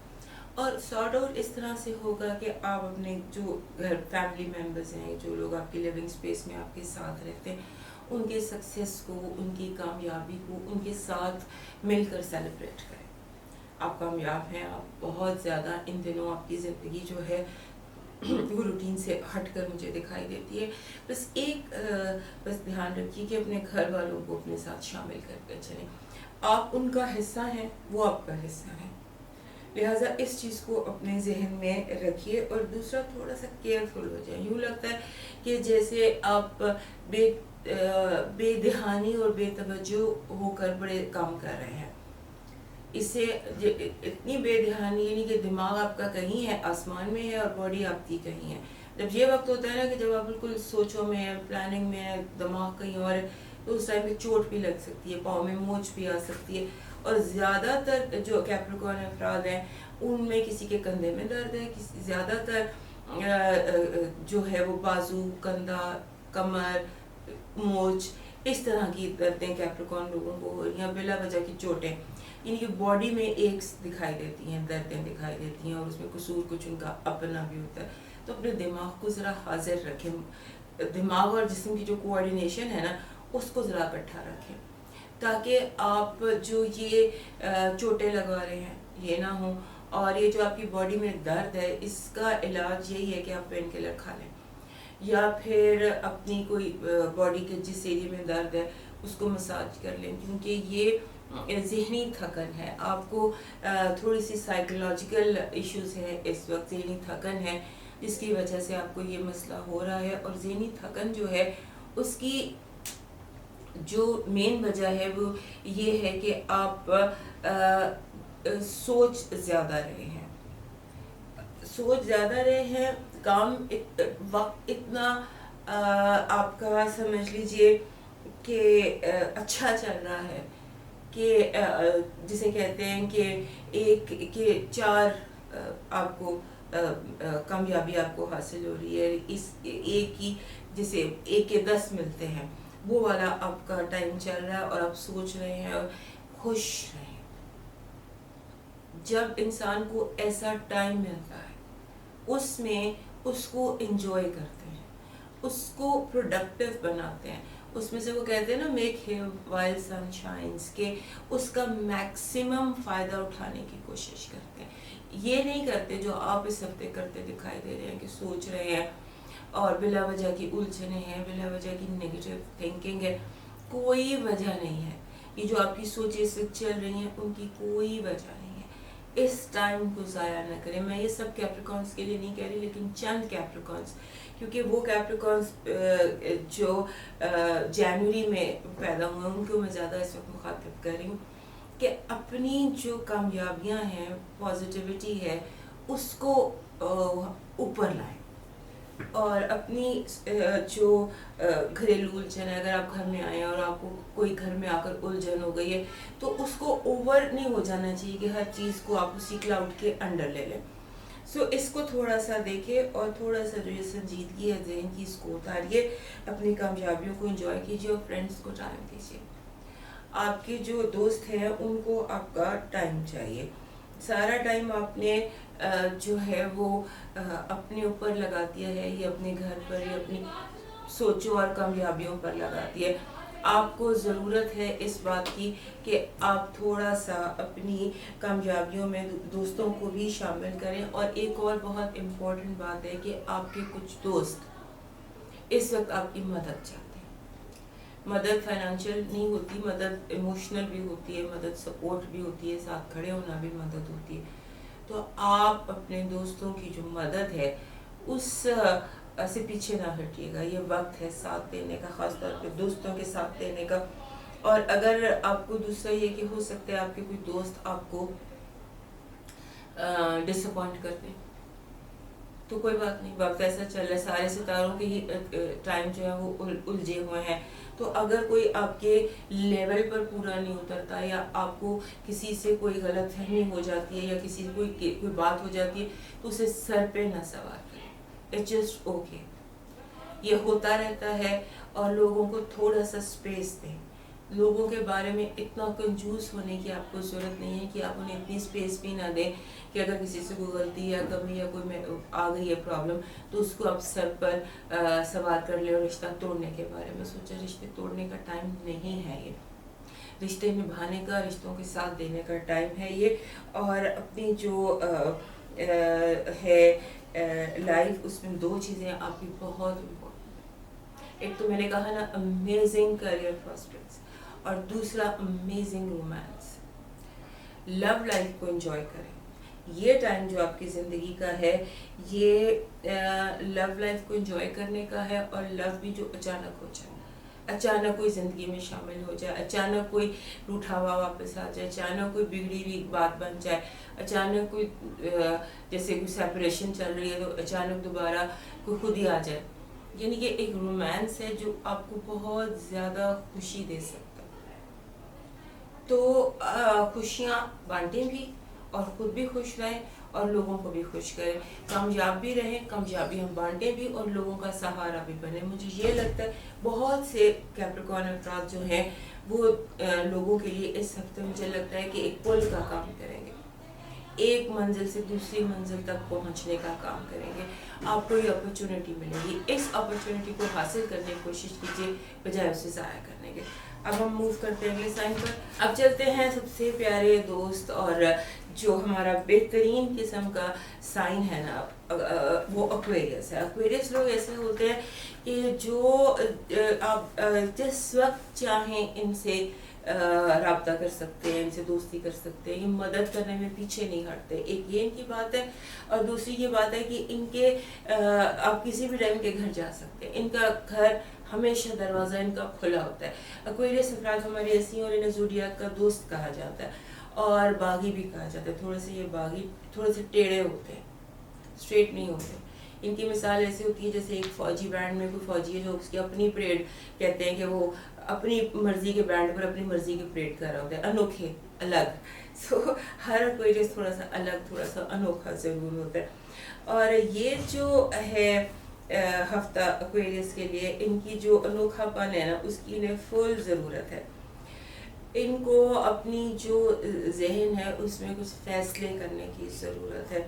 اور سارٹ آؤٹ اس طرح سے ہوگا کہ آپ اپنے جو گھر فیملی ممبرز ہیں، جو لوگ آپ کی لیونگ اسپیس میں آپ کے ساتھ رہتے ہیں، ان کے سکسیس کو، ان کی کامیابی کو ان کے ساتھ مل کر سیلیبریٹ کریں. آپ کامیاب ہیں، آپ بہت زیادہ، ان دنوں آپ کی زندگی جو ہے وہ روٹین سے ہٹ کر مجھے دکھائی دیتی ہے. بس دھیان رکھیے کہ اپنے گھر والوں کو اپنے ساتھ شامل کر کے چلیں. آپ ان کا حصہ ہیں، وہ آپ کا حصہ ہیں، لہٰذا اس چیز کو اپنے ذہن میں رکھیے. اور دوسرا تھوڑا سا کیئرفل ہو جائیں. یوں لگتا ہے کہ جیسے آپ بے دہانی اور بے توجہ ہو کر بڑے کام کر رہے ہیں. اس سے اتنی بے دہانی، یعنی کہ دماغ آپ کا کہیں ہے، آسمان میں ہے، اور باڈی آپ کی کہیں ہے. جب یہ وقت ہوتا ہے نا کہ جب آپ بالکل سوچوں میں ہے، پلاننگ میں ہے، دماغ کہیں اور ہے، تو اس ٹائم پہ چوٹ بھی لگ سکتی ہے، پاؤں میں موچ بھی آ سکتی ہے. اور زیادہ تر جو کیپریکون افراد ہیں ان میں کسی کے کندھے میں درد ہے، زیادہ تر جو ہے وہ بازو، کندھا، کمر، موچ، اس طرح کی دردیں کیپریکون لوگوں کو ہو رہی ہیں، بلا وجہ کی چوٹیں، یعنی کہ باڈی میں ایکس دکھائی دیتی ہیں، دردیں دکھائی دیتی ہیں، اور اس میں قصور کچھ ان کا اپنا بھی ہوتا ہے. تو اپنے دماغ کو ذرا حاضر رکھیں، دماغ اور جسم کی جو کوآرڈینیشن ہے نا اس کو ذرا اکٹھا رکھیں، تاکہ آپ جو یہ چوٹیں لگا رہے ہیں یہ نہ ہوں. اور یہ جو آپ کی باڈی میں درد ہے اس کا علاج یہی ہے کہ آپ پین کلر کھا لیں، یا پھر اپنی کوئی باڈی کے جس ایریے میں درد ہے اس کو مساج کر لیں، کیونکہ یہ ذہنی تھکن ہے. آپ کو تھوڑی سی سائیکولوجیکل ایشوز ہیں اس وقت، ذہنی تھکن ہے جس کی وجہ سے آپ کو یہ مسئلہ ہو رہا ہے. اور ذہنی تھکن جو ہے اس کی جو مین وجہ ہے وہ یہ ہے کہ آپ سوچ زیادہ رہے ہیں، کام وقت اتنا آپ کا سمجھ لیجئے کہ اچھا چل رہا ہے کہ جسے کہتے ہیں کہ 4 آپ کو کامیابی آپ کو حاصل ہو رہی ہے، اس ایک ہی جسے 1 کے 10 ملتے ہیں، وہ والا آپ کا ٹائم چل رہا ہے. اور آپ سوچ رہے ہیں اور خوش رہیں. جب انسان کو ایسا ٹائم ملتا ہے اس میں اس کو انجوائے کرتے ہیں، اس کو پروڈکٹیو بناتے ہیں، اس میں سے وہ کہتے ہیں نا میک ہے وائل سن شائنس، کہ اس کا میکسیمم فائدہ اٹھانے کی کوشش کرتے ہیں، یہ نہیں کرتے جو آپ اس ہفتے کرتے دکھائی دے رہے ہیں کہ سوچ رہے ہیں اور بلا وجہ کی الجھنے ہیں، بلا وجہ کی نیگیٹو تھنکنگ ہے، کوئی وجہ نہیں ہے. یہ جو آپ کی سوچیں سے چل رہی ہیں ان کی کوئی وجہ نہیں ہے. اس ٹائم کو ضائع نہ کریں. میں یہ سب کیپریکانس کے لیے نہیں کہہ رہی، لیکن چند کیپریکانس، کیونکہ وہ کیپریکانس جو جنوری میں پیدا ہوئے ان کو میں زیادہ اس وقت مخاطب کر رہی ہوں کہ اپنی جو کامیابیاں ہیں، پازیٹیوٹی ہے، اس کو اوپر لائیں، اور اپنی جو گھریلو الجھن ہے، اگر آپ گھر میں آئے ہیں اور آپ کو کوئی گھر میں آ کر الجھن ہو گئی ہے تو اس کو اوور نہیں ہو جانا چاہیے کہ ہر چیز کو آپ اسی کلاؤڈ کے انڈر لے لیں. سو اس کو تھوڑا سا دیکھیں اور تھوڑا سا جو یہ سنجیدگی ہے ذہن کی اس کو اتاریے، اپنی کامیابیوں کو انجوائے کیجیے اور فرینڈس کو ٹائم دیجیے. آپ کے جو دوست ہیں ان کو آپ کا ٹائم چاہیے. سارا ٹائم آپ نے جو ہے وہ اپنے اوپر لگا دیا ہے، یہ اپنے گھر پر، یہ اپنی سوچوں اور کامیابیوں پر لگا دیا ہے. آپ کو ضرورت ہے اس بات کی کہ آپ تھوڑا سا اپنی کامیابیوں میں دوستوں کو بھی شامل کریں. اور ایک اور بہت امپورٹنٹ بات ہے کہ آپ کے کچھ دوست اس وقت آپ کی مدد چاہتے ہیں. مدد فائنینشیل نہیں ہوتی، مدد ایموشنل بھی ہوتی ہے، مدد سپورٹ بھی ہوتی ہے، ساتھ کھڑے ہونا بھی مدد ہوتی ہے. تو آپ اپنے دوستوں کی جو مدد ہے اس سے پیچھے نہ ہٹیے گا. یہ وقت ہے ساتھ دینے کا، خاص طور پہ دوستوں کے ساتھ دینے کا. اور اگر آپ کو دوسرا یہ کہ ہو سکتا ہے آپ کے کوئی دوست آپ کو ڈس اپوائنٹ کر دیں، تو کوئی بات نہیں، وقت ایسا چل رہا ہے، سارے ستاروں کے ہی ٹائم جو ہے وہ الجھے ہوئے ہیں. تو اگر کوئی آپ کے لیول پر پورا نہیں اترتا، یا آپ کو کسی سے کوئی غلط فہمی ہو جاتی ہے، یا کسی سے کوئی بات ہو جاتی ہے، تو اسے سر پہ نہ سوار کریں. اٹس جسٹ اوکے، یہ ہوتا رہتا ہے. اور لوگوں کو تھوڑا سا اسپیس دیں. لوگوں کے بارے میں اتنا کنجوس ہونے کی آپ کو ضرورت نہیں ہے کہ آپ انہیں اتنی اسپیس بھی نہ دیں کہ اگر کسی سے کوئی غلطی یا کمی یا کوئی آ گئی ہے پرابلم تو اس کو آپ سر پر سوار کر لیں اور رشتہ توڑنے کے بارے میں سوچیں. رشتے توڑنے کا ٹائم نہیں ہے یہ، رشتے نبھانے کا، رشتوں کے ساتھ دینے کا ٹائم ہے یہ. اور اپنی جو ہے لائف، اس میں دو چیزیں آپ کی بہت امپورٹنٹ. ایک تو میں نے کہا نا امیزنگ کیریئر پراسپیکٹس، اور دوسرا امیزنگ رومانس. لو لائف کو انجوائے کریں. یہ ٹائم جو آپ کی زندگی کا ہے یہ لو لائف کو انجوائے کرنے کا ہے. اور لو بھی جو اچانک ہو جائے، اچانک کوئی زندگی میں شامل ہو جائے، اچانک کوئی روٹھا ہوا واپس آ جائے، اچانک کوئی بگڑی ہوئی بات بن جائے، اچانک کوئی جیسے کوئی سیپریشن چل رہی ہے تو اچانک دوبارہ کوئی خود ہی آ جائے. یعنی کہ ایک رومانس ہے جو آپ کو بہت زیادہ خوشی دے سکتا ہے. تو خوشیاں بانٹیں بھی اور خود بھی خوش رہیں اور لوگوں کو بھی خوش کریں. کامیاب بھی رہیں، کامیابی ہم بانٹیں بھی اور لوگوں کا سہارا بھی بنیں. مجھے یہ لگتا ہے بہت سے کیپریکارن افراد جو ہیں وہ لوگوں کے لیے اس ہفتے مجھے لگتا ہے کہ ایک پل کا کام کریں گے، ایک منزل سے دوسری منزل تک پہنچنے کا کام کریں گے. آپ کو یہ اپرچونٹی ملے گی، اس اپرچونٹی کو حاصل کرنے کی کوشش کیجیے بجائے اسے ضائع کرنے کے. اب ہم موو کرتے ہیں اگلے سائن پر. اب چلتے ہیں سب سے پیارے دوست اور جو ہمارا بہترین قسم کا سائن ہے نا وہ ایکویرئس ہے. ایکویرئس لوگ ایسے ہوتے ہیں کہ جو آپ جس وقت چاہیں ان سے رابطہ کر سکتے ہیں، ان سے دوستی کر سکتے ہیں. یہ مدد کرنے میں پیچھے نہیں ہٹتے. ایک یہ ان کی بات ہے، اور دوسری یہ بات ہے کہ ان کے آپ کسی بھی ٹائم کے گھر جا سکتے ہیں. ان کا گھر ہمیشہ دروازہ ان کا کھلا ہوتا ہے. ایکویرئس افراد ہماری ایسی ہیں اور انہیں زوڈیاک کا دوست کہا جاتا ہے اور باغی بھی کہا جاتا ہے. تھوڑے سے یہ باغی تھوڑے سے ٹیڑھے ہوتے ہیں، اسٹریٹ نہیں ہوتے. ان کی مثال ایسی ہوتی ہے جیسے ایک فوجی بینڈ میں کوئی فوجی ہے جو اس کی اپنی پریڈ کہتے ہیں کہ وہ اپنی مرضی کے بینڈ پر اپنی مرضی کی پریڈ کر رہا ہوتا ہے، انوکھے، الگ. سو ہر کوئی تھوڑا سا الگ، تھوڑا سا انوکھا ضرور ہوتا ہے. اور یہ جو ہے ہفتہ ایکویرئس کے لیے ان کی جو انوکھا پن ہے نا اس کی انہیں فل ضرورت ہے. ان کو اپنی جو ذہن ہے اس میں کچھ فیصلے کرنے کی ضرورت ہے.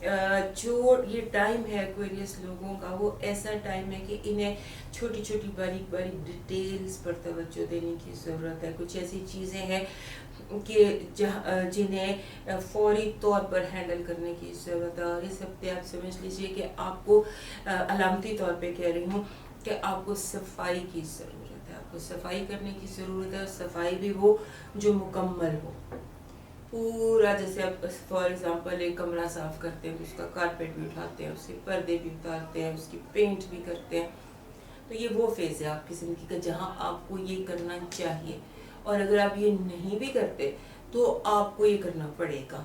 جو یہ ٹائم ہے ایکویریس لوگوں کا وہ ایسا ٹائم ہے کہ انہیں چھوٹی چھوٹی باریک باریک ڈیٹیلز پر توجہ دینے کی ضرورت ہے. کچھ ایسی چیزیں ہیں کہ جنہیں فوری طور پر ہینڈل کرنے کی ضرورت ہے. اور اس ہفتے آپ سمجھ لیجئے کہ آپ کو علامتی طور پہ کہہ رہی ہوں کہ آپ کو صفائی کی ضرورت ہے. آپ کو صفائی کرنے کی ضرورت ہے. صفائی بھی وہ جو مکمل ہو پورا. جیسے آپ فار ایگزامپل ایک کمرہ صاف کرتے ہیں، اس کا کارپیٹ بھی اٹھاتے ہیں، اس کے پردے بھی اتارتے ہیں، اس کی پینٹ بھی کرتے ہیں. تو یہ وہ فیز ہے آپ کی زندگی کا جہاں آپ کو یہ کرنا چاہیے. اور اگر آپ یہ نہیں بھی کرتے تو آپ کو یہ کرنا پڑے گا.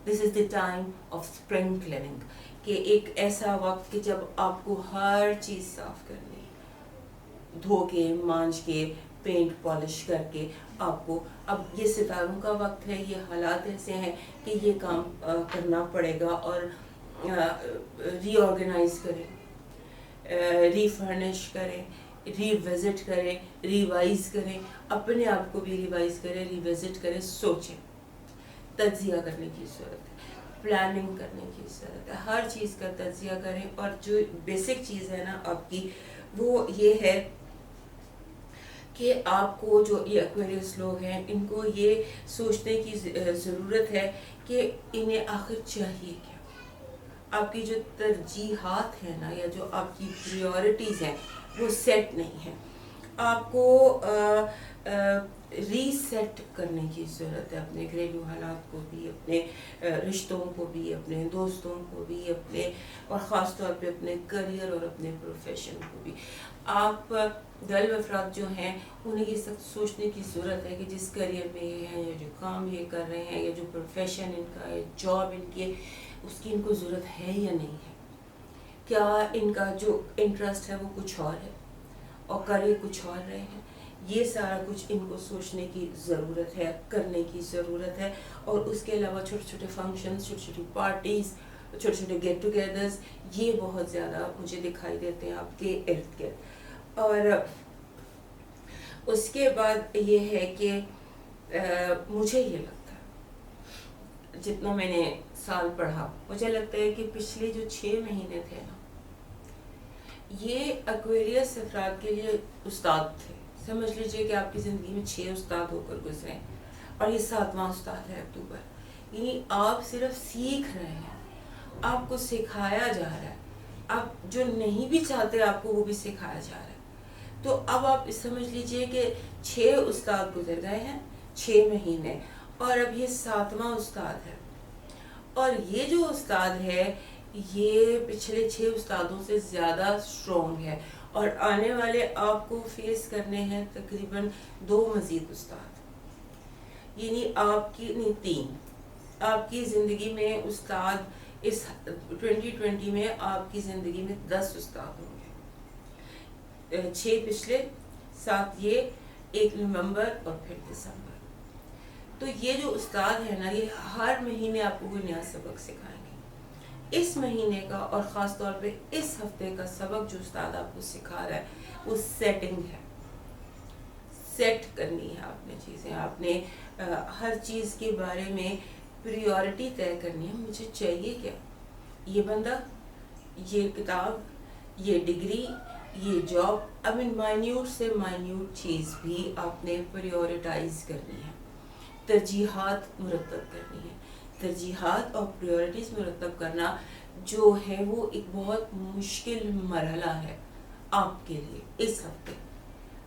This is the time of spring cleaning, کہ ایک ایسا وقت کہ جب آپ کو ہر چیز صاف کرنی ہے، دھو کے مانج کے پینٹ پالش کر کے. آپ کو اب یہ ستاروں کا وقت ہے، یہ حالات ایسے ہیں کہ یہ کام کرنا پڑے گا. اور ری آرگنائز کریں، ری فرنش کریں، ری وزٹ کریں، ریوائز کریں، اپنے آپ کو بھی ریوائز کریں، ری وزٹ کریں. سوچیں، تجزیہ کرنے کی ضرورت ہے، پلاننگ کرنے کی ضرورت ہے. ہر چیز کا تجزیہ کریں. اور جو بیسک چیز ہے نا آپ کی وہ یہ ہے کہ آپ کو جو یہ ایکویریس لوگ ہیں ان کو یہ سوچنے کی ضرورت ہے کہ انہیں آخر چاہیے کیا. آپ کی جو ترجیحات ہیں نا یا جو آپ کی پریورٹیز ہیں وہ سیٹ نہیں ہیں. آپ کو ری سیٹ کرنے کی ضرورت ہے، اپنے گھریلو حالات کو بھی، اپنے رشتوں کو بھی، اپنے دوستوں کو بھی، اپنے اور خاص طور پہ اپنے کریئر اور اپنے پروفیشن کو بھی. آپ غالب افراد جو ہیں انہیں یہ سب سوچنے کی ضرورت ہے کہ جس کریئر میں یہ ہیں یا جو کام یہ کر رہے ہیں یا جو پروفیشن ان کا ہے، جاب ان کی ہے، اس کی ان کو ضرورت ہے یا نہیں ہے. کیا ان کا جو انٹرسٹ ہے وہ کچھ اور ہے اور کر یہ کچھ اور رہے ہیں. یہ سارا کچھ ان کو سوچنے کی ضرورت ہے، کرنے کی ضرورت ہے. اور اس کے علاوہ چھوٹے چھوٹے فنکشنز، چھوٹی چھوٹی پارٹیز، چھوٹے چھوٹے گیٹ ٹوگیدرز یہ بہت زیادہ مجھے دکھائی دیتے ہیں آپ کے ارد گرد. اور اس کے بعد یہ ہے کہ مجھے یہ لگتا ہے جتنا میں نے سال پڑھا مجھے لگتا ہے کہ پچھلے جو 6 مہینے تھے نا یہ ایکویریس افراد کے لیے استاد تھے. سمجھ لیجئے کہ آپ کی زندگی میں 6 استاد ہو کر گزرے اور یہ 7واں استاد ہے اکتوبر. یعنی آپ صرف سیکھ رہے ہیں، آپ کو سکھایا جا رہا ہے. آپ جو نہیں بھی چاہتے آپ کو وہ بھی سکھایا جا رہا ہے. تو اب آپ سمجھ لیجئے کہ 6 استاد گزر گئے ہیں 6 مہینے اور اب یہ 7واں استاد ہے. اور یہ جو استاد ہے یہ پچھلے 6 استادوں سے زیادہ اسٹرانگ ہے. اور آنے والے آپ کو فیس کرنے ہیں تقریباً 2 مزید استاد. یعنی آپ کی نہیں 3 آپ کی زندگی میں استاد. اس 2020 میں آپ کی زندگی میں 10 استاد ہوں گے. 6 پچھلے، 7 یہ، 1 نومبر اور پھر دسمبر. تو یہ جو استاد ہے نا یہ ہر مہینے آپ کو کوئی نیا سبق سکھائیں گے. اس مہینے کا اور خاص طور پہ اس ہفتے کا سبق جو استاد آپ کو سکھا رہا ہے وہ سیٹنگ ہے. سیٹ کرنی ہے آپ نے چیزیں، آپ نے ہر چیز کے بارے میں پریورٹی طے کرنی ہے. مجھے چاہیے کیا؟ یہ بندہ، یہ کتاب، یہ ڈگری، یہ جاب. اب ان مائنیوٹ سے مائنیوٹ چیز بھی آپ نے پریورٹائز کرنی ہے، ترجیحات مرتب کرنی ہے. ترجیحات اور پریورٹیز مرتب کرنا جو ہے وہ ایک بہت مشکل مرحلہ ہے آپ کے لیے اس ہفتے.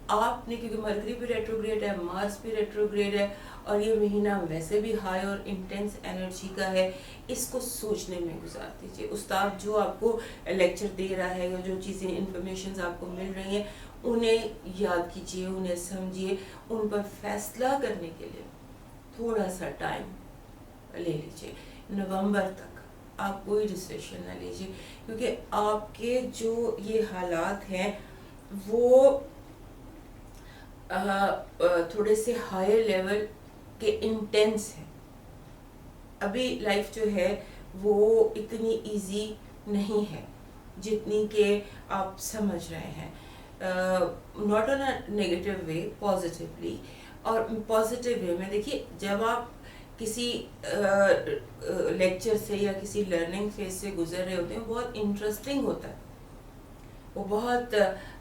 آپ نے کیونکہ مرکری بھی ریٹروگریڈ ہے، مارس بھی ریٹروگریڈ ہے اور یہ مہینہ ویسے بھی ہائی اور انٹینس انرجی کا ہے. اس کو سوچنے میں گزار دیجیے. استاد جو آپ کو لیکچر دے رہا ہے یا جو چیزیں انفارمیشنز آپ کو مل رہی ہیں انہیں یاد کیجیے، انہیں سمجھیے. ان پر فیصلہ کرنے کے لیے تھوڑا سا ٹائم لے لیجیے. نومبر تک آپ کوئی ڈسیشن نہ لیجیے کیونکہ آپ کے جو یہ حالات ہیں وہ تھوڑے سے ہائی لیول کے انٹینس ہیں. ابھی لائف جو ہے وہ اتنی ایزی نہیں ہے جتنی کہ آپ سمجھ رہے ہیں. Not on a negative way, positively. اور پازیٹیو وے میں دیکھیے جب آپ کسی لیکچر سے یا کسی لرننگ فیز سے گزر رہے ہوتے ہیں، بہت انٹرسٹنگ ہوتا ہے، وہ بہت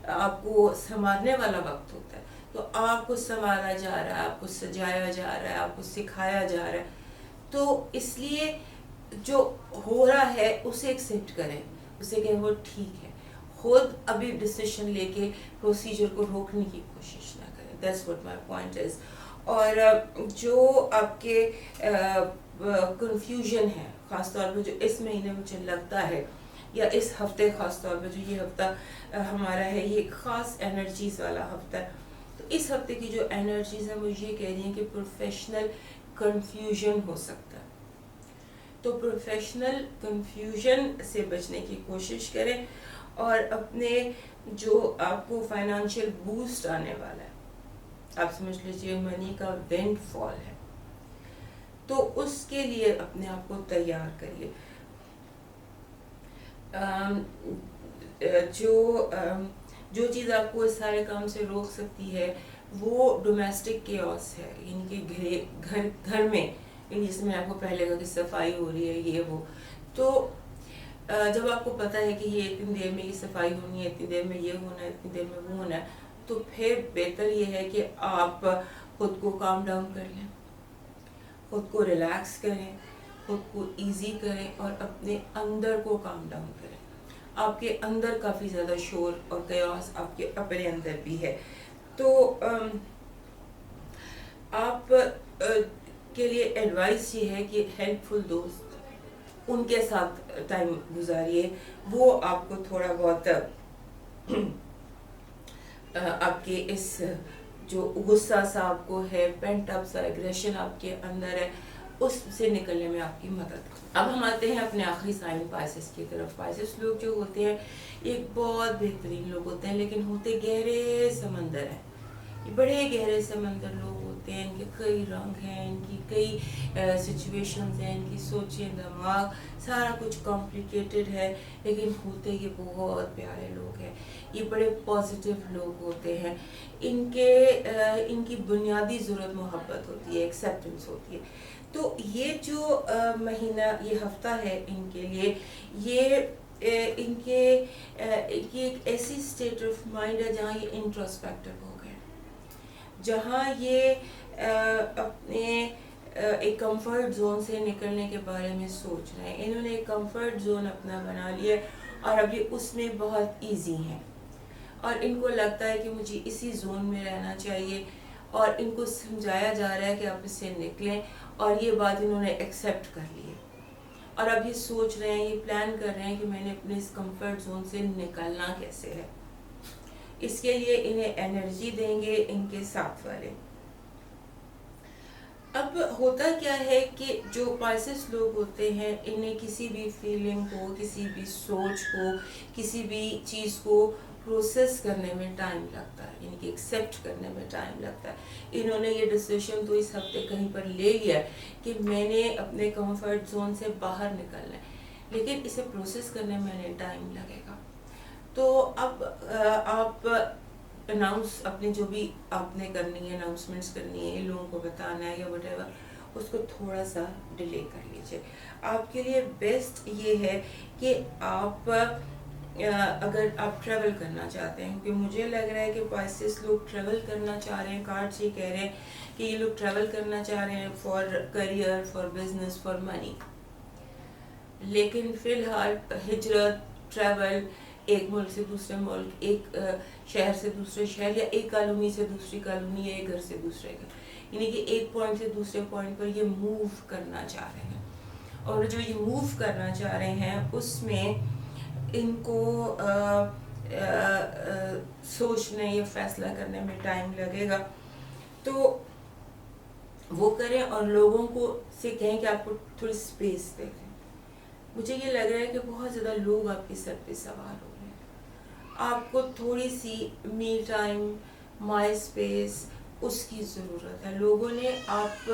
آپ کو سنوارنے والا وقت ہوتا ہے. تو آپ کو سنوارا جا رہا ہے، آپ کو سجایا جا رہا ہے، آپ کو سکھایا جا رہا ہے. تو اس لیے جو ہو رہا ہے اسے ایکسیپٹ کریں، اسے کہیں وہ ٹھیک ہے. خود ابھی ڈسیشن لے کے پروسیجر کو روکنے کی کوشش نہ کریں. دیٹس واٹ مائی پوائنٹ از. اور جو آپ کے کنفیوژن ہے خاص طور پہ جو اس مہینے مجھے لگتا ہے، یا اس ہفتے خاص طور پہ جو یہ ہفتہ ہمارا ہے، یہ خاص انرجیز والا ہفتہ ہے. تو اس ہفتے کی جو انرجیز ہیں وہ یہ کہہ رہی ہیں کہ پروفیشنل کنفیوژن ہو سکتا ہے. تو پروفیشنل کنفیوژن سے بچنے کی کوشش کریں، اور اپنے جو آپ کو فائنانشیل بوسٹ آنے والا ہے، آپ سمجھ لیجیے منی کا وینڈ فال ہے، تو اس کے لیے اپنے آپ کو تیار کریے. جو چیز آپ کو اس سارے کام سے روک سکتی ہے وہ ڈومیسٹک کیوس ہے، یعنی کہ گھر میں، جس میں آپ کو پہلے کا کہ صفائی ہو رہی ہے یہ وہ. تو جب آپ کو پتہ ہے کہ یہ اتنی دیر میں یہ صفائی ہونی ہے، اتنی دیر میں یہ ہونا ہے، اتنی دیر میں وہ ہونا ہے، تو پھر بہتر یہ ہے کہ آپ خود کو کام ڈاؤن کر لیں، خود کو ریلیکس کریں، خود کو ایزی کریں، اور اپنے اندر کو کام ڈاؤن کریں. آپ کے اندر کافی زیادہ شور اور کیوس آپ کے اپنے اندر بھی ہے. تو آپ کے لیے ایڈوائس یہ ہے کہ ہیلپ فل دوست، ان کے ساتھ ٹائم گزاریے. وہ آپ کو تھوڑا بہت آپ کے اس جو غصہ سا آپ کو ہے، پینٹ اپ سا ایگریشن آپ کے اندر ہے، اس سے نکلنے میں آپ کی مدد. اب ہم آتے ہیں اپنے آخری سائن پائسس کی طرف. پائسس لوگ جو ہوتے ہیں ایک بہت بہترین لوگ ہوتے ہیں، لیکن ہوتے گہرے سمندر ہیں. یہ بڑے گہرے سمندر لوگ ہوتے ہیں، ان کے کئی رنگ ہیں، ان کی کئی سچویشنز ہیں، ان کی سوچیں، دماغ، سارا کچھ کمپلیکیٹڈ ہے، لیکن ہوتے یہ بہت پیارے لوگ ہیں. یہ بڑے پازیٹیو لوگ ہوتے ہیں. ان کی بنیادی ضرورت محبت ہوتی ہے، ایکسیپٹنس ہوتی ہے. تو یہ جو مہینہ، یہ ہفتہ ہے ان کے لیے، یہ ان کے ایک ایسی اسٹیٹ آف مائنڈ ہے جہاں یہ انٹروسپیکٹو ہو گئے، جہاں یہ اپنے ایک کمفرٹ زون سے نکلنے کے بارے میں سوچ رہے ہیں. انہوں نے ایک کمفرٹ زون اپنا بنا لیا اور اب یہ اس میں بہت ایزی ہیں، اور ان کو لگتا ہے کہ مجھے اسی زون میں رہنا چاہیے، اور ان کو سمجھایا جا رہا ہے کہ آپ اس سے نکلیں، اور یہ بات انہوں نے ایکسیپٹ کر لی ہے. اور اب یہ سوچ رہے ہیں، یہ پلان کر رہے ہیں کہ میں نے اپنے اس کمفرٹ زون سے نکلنا کیسے ہے. اس کے لیے انہیں انرجی دیں گے ان کے ساتھ والے. اب ہوتا کیا ہے کہ جو پائسس لوگ ہوتے ہیں، انہیں کسی بھی فیلنگ کو، کسی بھی سوچ کو، کسی بھی چیز کو پروسیس کرنے میں ٹائم لگتا ہے، یعنی کہ ایکسیپٹ کرنے میں ٹائم لگتا ہے. انہوں نے یہ ڈیسیشن تو اس ہفتے کہیں پر لے لیا ہے کہ میں نے اپنے کمفرٹ زون سے باہر نکلنا ہے، لیکن اسے پروسیس کرنے میں انہیں ٹائم لگے گا. تو اب آپ اناؤنس اپنے جو بھی آپ نے کرنی ہے، اناؤنسمنٹس کرنی ہے، لوگوں کو بتانا ہے یا وٹ ایور، اس کو تھوڑا سا ڈیلے کر لیجیے. آپ کے لیے بیسٹ یہ ہے کہ آپ اگر آپ ٹریول کرنا چاہتے ہیں، کیونکہ مجھے لگ رہا ہے کہ پائسس لوگ ٹریول کرنا چاہ رہے ہیں. کارڈس یہ کہہ رہے ہیں کہ یہ لوگ ٹریول کرنا چاہ رہے ہیں for career, for business, for money. لیکن فی الحال ہجرت، ٹریول، ایک ملک سے دوسرے ملک، ایک شہر سے دوسرے شہر، یا ایک کالونی سے دوسری کالونی، یا ایک گھر سے دوسرے گھر، یعنی کہ ایک پوائنٹ سے دوسرے پوائنٹ پر یہ موو کرنا چاہ رہے ہیں. اور جو یہ موو کرنا چاہ رہے ہیں اس میں ان کو سوچنے یا فیصلہ کرنے میں ٹائم لگے گا. تو وہ کریں، اور لوگوں کو سے کہیں کہ آپ کو تھوڑی اسپیس دے دیں. مجھے یہ لگ رہا ہے کہ بہت زیادہ لوگ آپ کے سر پہ سوار ہو رہے ہیں. آپ کو تھوڑی سی می ٹائم، مائی اسپیس، اس کی ضرورت ہے. لوگوں نے آپ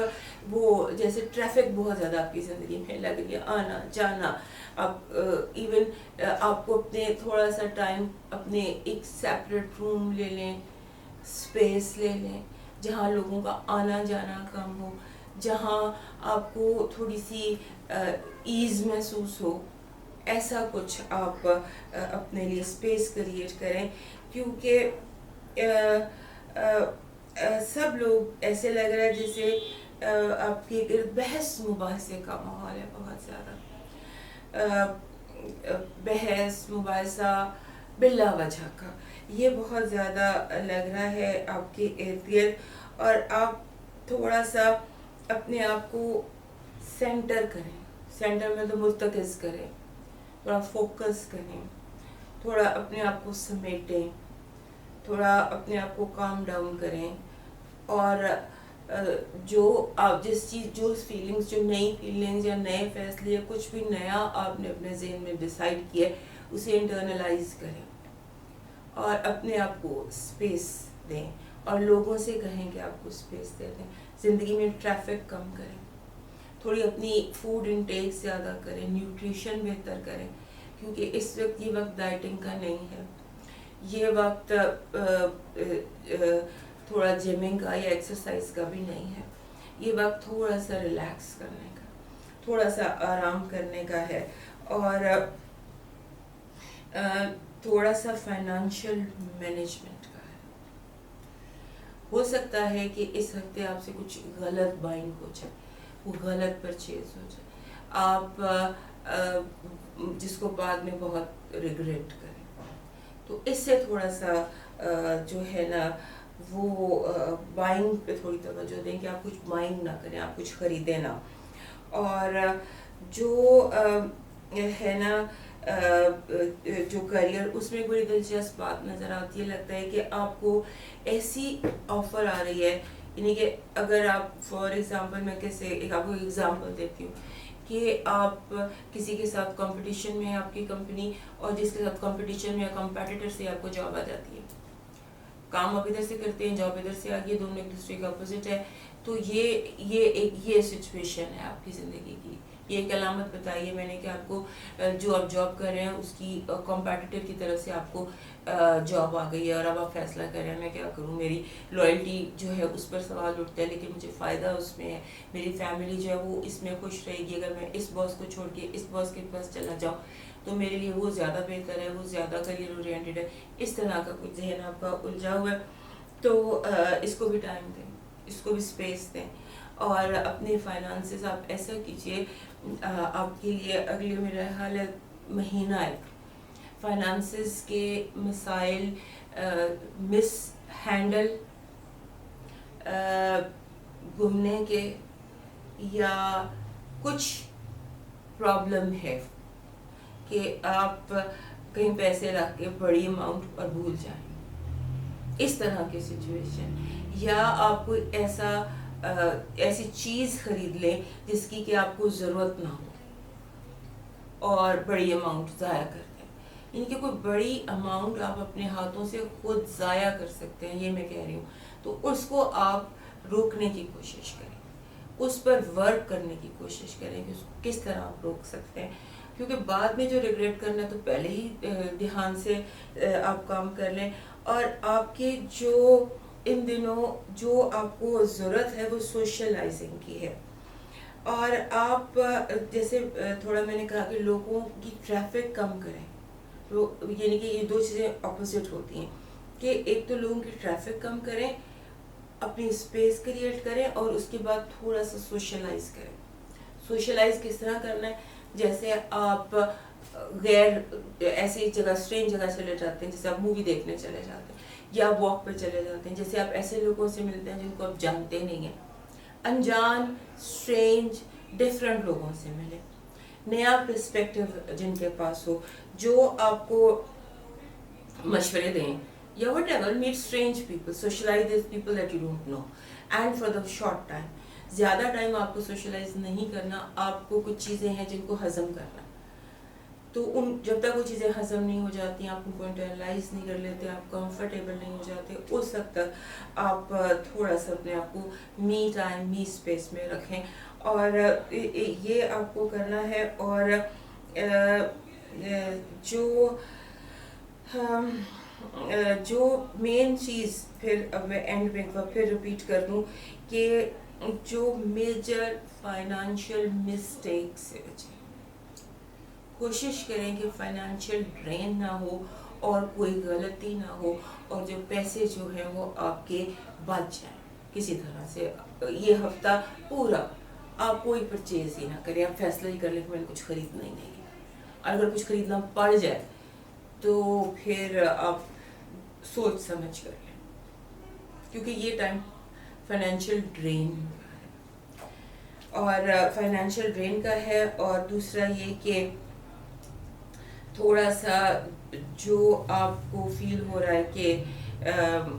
وہ جیسے ٹریفک بہت زیادہ آپ کی زندگی میں لگ رہی ہے، آنا جانا. آپ ایون آپ کو اپنے تھوڑا سا ٹائم، اپنے ایک سیپریٹ روم لے لیں، اسپیس لے لیں جہاں لوگوں کا آنا جانا کم ہو. جہاں آپ کو تھوڑی سی ایز محسوس ہو، ایسا کچھ آپ اپنے لیے اسپیس کریٹ کریں، کیونکہ سب لوگ ایسے لگ رہا ہے جیسے آپ کے گرد بحث مباحثے کا ماحول ہے بہت زیادہ، بحث مباحثہ بلا وجہ کا، یہ بہت زیادہ لگ رہا ہے آپ کے ارد گرد، اور آپ تھوڑا سا اپنے آپ کو سینٹر کریں، سینٹر میں تو مرتکز کریں، تھوڑا فوکس کریں، تھوڑا اپنے آپ کو سمیٹیں، تھوڑا اپنے آپ کو کام ڈاؤن کریں، اور جو آپ جس چیز جو فیلنگز، جو نئی فیلنگز یا نئے فیصلے یا کچھ بھی نیا آپ نے اپنے ذہن میں ڈیسائیڈ کیا ہے اسے انٹرنلائز کریں، اور اپنے آپ کو اسپیس دیں، اور لوگوں سے کہیں کہ آپ کو اسپیس دے دیں۔ زندگی میں ٹریفک کم کریں، تھوڑی اپنی فوڈ انٹیک زیادہ کریں، نیوٹریشن بہتر کریں، کیونکہ اس وقت یہ وقت ڈائٹنگ کا نہیں ہے، یہ وقت تھوڑا جمنگ کا یا ایکسرسائز کا بھی نہیں ہے، یہ وقت تھوڑا سا ریلیکس کرنے کا، تھوڑا سا آرام کرنے کا ہے، اور تھوڑا سا فائنانشیل مینجمنٹ کا ہے۔ ہو سکتا ہے کہ اس ہفتے آپ سے کچھ غلط بائنگ ہو جائے، وہ غلط پرچیز ہو جائے، آپ جس کو بعد میں بہت ریگریٹ کریں، تو اس سے تھوڑا سا جو ہے نا وہ بائنگ پہ تھوڑی توجہ دیں کہ آپ کچھ بائنگ نہ کریں، آپ کچھ خریدیں نہ، اور جو ہے نا جو کریئر، اس میں بڑی دلچسپ بات نظر آتی ہے، لگتا ہے کہ آپ کو ایسی آفر آ رہی ہے، یعنی کہ اگر آپ فار ایگزامپل، میں کیسے آپ کو ایگزامپل دیتی ہوں کہ آپ کسی کے ساتھ کمپٹیشن میں ہے آپ کی کمپنی، اور جس کے ساتھ کمپٹیشن میں کمپیٹیٹر سے آپ کو جاب آ جاتی ہے، کام آپ ادھر سے کرتے ہیں، جاب ادھر سے آ گئی، دونوں ایک دوسرے کے اپوزٹ ہے، تو یہ سچویشن ہے آپ کی زندگی کی، یہ ایک علامت بتائیے میں نے کہ آپ کو جو آپ جاب کر رہے ہیں اس کی کمپیٹیٹر کی طرف سے آپ کو جاب آ گئی ہے، اور اب آپ فیصلہ کر رہے ہیں میں کیا کروں، میری لائلٹی جو ہے اس پر سوال اٹھتا ہے، لیکن مجھے فائدہ اس میں ہے، میری فیملی جو ہے وہ اس میں خوش رہے گی، اگر میں اس باس کو چھوڑ کے اس باس کے پاس چلا جاؤں تو میرے لیے وہ زیادہ بہتر ہے، وہ زیادہ کریئر اورینٹڈ ہے، اس طرح کا کچھ ذہن آپ کا الجھا ہوا ہے، تو اس کو بھی ٹائم دیں، اس کو بھی اسپیس دیں، اور اپنے فائنانسز آپ ایسا کیجیے، آپ کے لیے اگلے میرا حال ہے مہینہ ہے، فائنانسز کے مسائل مس ہینڈل گھومنے کے یا کچھ پرابلم ہے کہ آپ کہیں پیسے رکھ کے بڑی اماؤنٹ اور بھول جائیں، اس طرح کی سچویشن، یا آپ کوئی ایسی چیز خرید لیں جس کی کہ آپ کو ضرورت نہ ہو اور بڑی اماؤنٹ ضائع کر دیں، یعنی کہ کوئی بڑی اماؤنٹ آپ اپنے ہاتھوں سے خود ضائع کر سکتے ہیں، یہ میں کہہ رہی ہوں، تو اس کو آپ روکنے کی کوشش کریں، اس پر ورک کرنے کی کوشش کریں کہ اس کو کس طرح آپ روک سکتے ہیں، کیونکہ بعد میں جو ریگریٹ کرنا ہے تو پہلے ہی دھیان سے آپ کام کر لیں، اور آپ کے جو ان دنوں جو آپ کو ضرورت ہے وہ سوشلائزنگ کی ہے، اور آپ جیسے تھوڑا میں نے کہا کہ لوگوں کی ٹریفک کم کریں، یعنی کہ یہ دو چیزیں اپوزٹ ہوتی ہیں، کہ ایک تو لوگوں کی ٹریفک کم کریں، اپنی اسپیس کریٹ کریں، اور اس کے بعد تھوڑا سا سوشلائز کریں۔ سوشلائز کس طرح کرنا ہے، جیسے آپ غیر ایسی جگہ، اسٹرینج جگہ چلے جاتے ہیں، جیسے آپ مووی دیکھنے چلے جاتے ہیں یا واک پہ چلے جاتے ہیں، جیسے آپ ایسے لوگوں سے ملتے ہیں جن کو آپ جانتے نہیں ہیں، انجان، اسٹرینج، ڈفرینٹ لوگوں سے ملیں، نیا پرسپیکٹو جن کے پاس ہو، جو آپ کو مشورے دیں، یا whatever, meet strange people, socialise these people that you don't know, and for the short time, زیادہ ٹائم آپ کو سوشلائز نہیں کرنا، آپ کو کچھ چیزیں ہیں جن کو ہضم کرنا، تو جب تک وہ چیزیں ہضم نہیں ہو جاتی، آپ ان کو انٹرنلائز نہیں کر لیتے، آپ کمفرٹیبل نہیں ہو جاتے، اس وقت تک آپ تھوڑا سا اپنے آپ کو می ٹائم، می اسپیس میں رکھیں، اور یہ آپ کو کرنا ہے، اور جو جو مین چیز پھر اب میں اینڈ میں ایک بار پھر ریپیٹ کر دوں کہ جو میجر فائنانشیل مسٹیک سے بچیں. کوشش کریں کہ فائنانشیل ڈرین نہ ہو اور کوئی غلطی نہ ہو اور جو پیسے جو ہیں وہ آپ کے بچ جائیں کسی طرح سے. یہ ہفتہ پورا آپ کوئی پرچیز ہی نہ کریں. آپ فیصلہ ہی کر لیں کہ میں نے کچھ خریدنا ہی نہیں ہے. اگر کچھ خریدنا پڑ جائے تو پھر آپ سوچ سمجھ کر لیں, کیونکہ یہ ٹائم فائنینشیل ڈرین اور فائنینشیل ڈرین کا ہے. اور دوسرا یہ کہ تھوڑا سا جو آپ کو فیل ہو رہا ہے کہ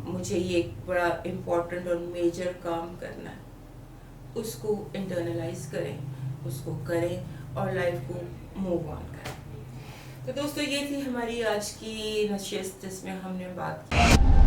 مجھے یہ ایک بڑا امپورٹنٹ اور میجر کام کرنا ہے, اس کو انٹرنلائز کریں, اس کو کریں اور لائف کو موو آن کریں. تو دوستو یہ تھی ہماری آج کی نشست جس میں ہم نے بات کی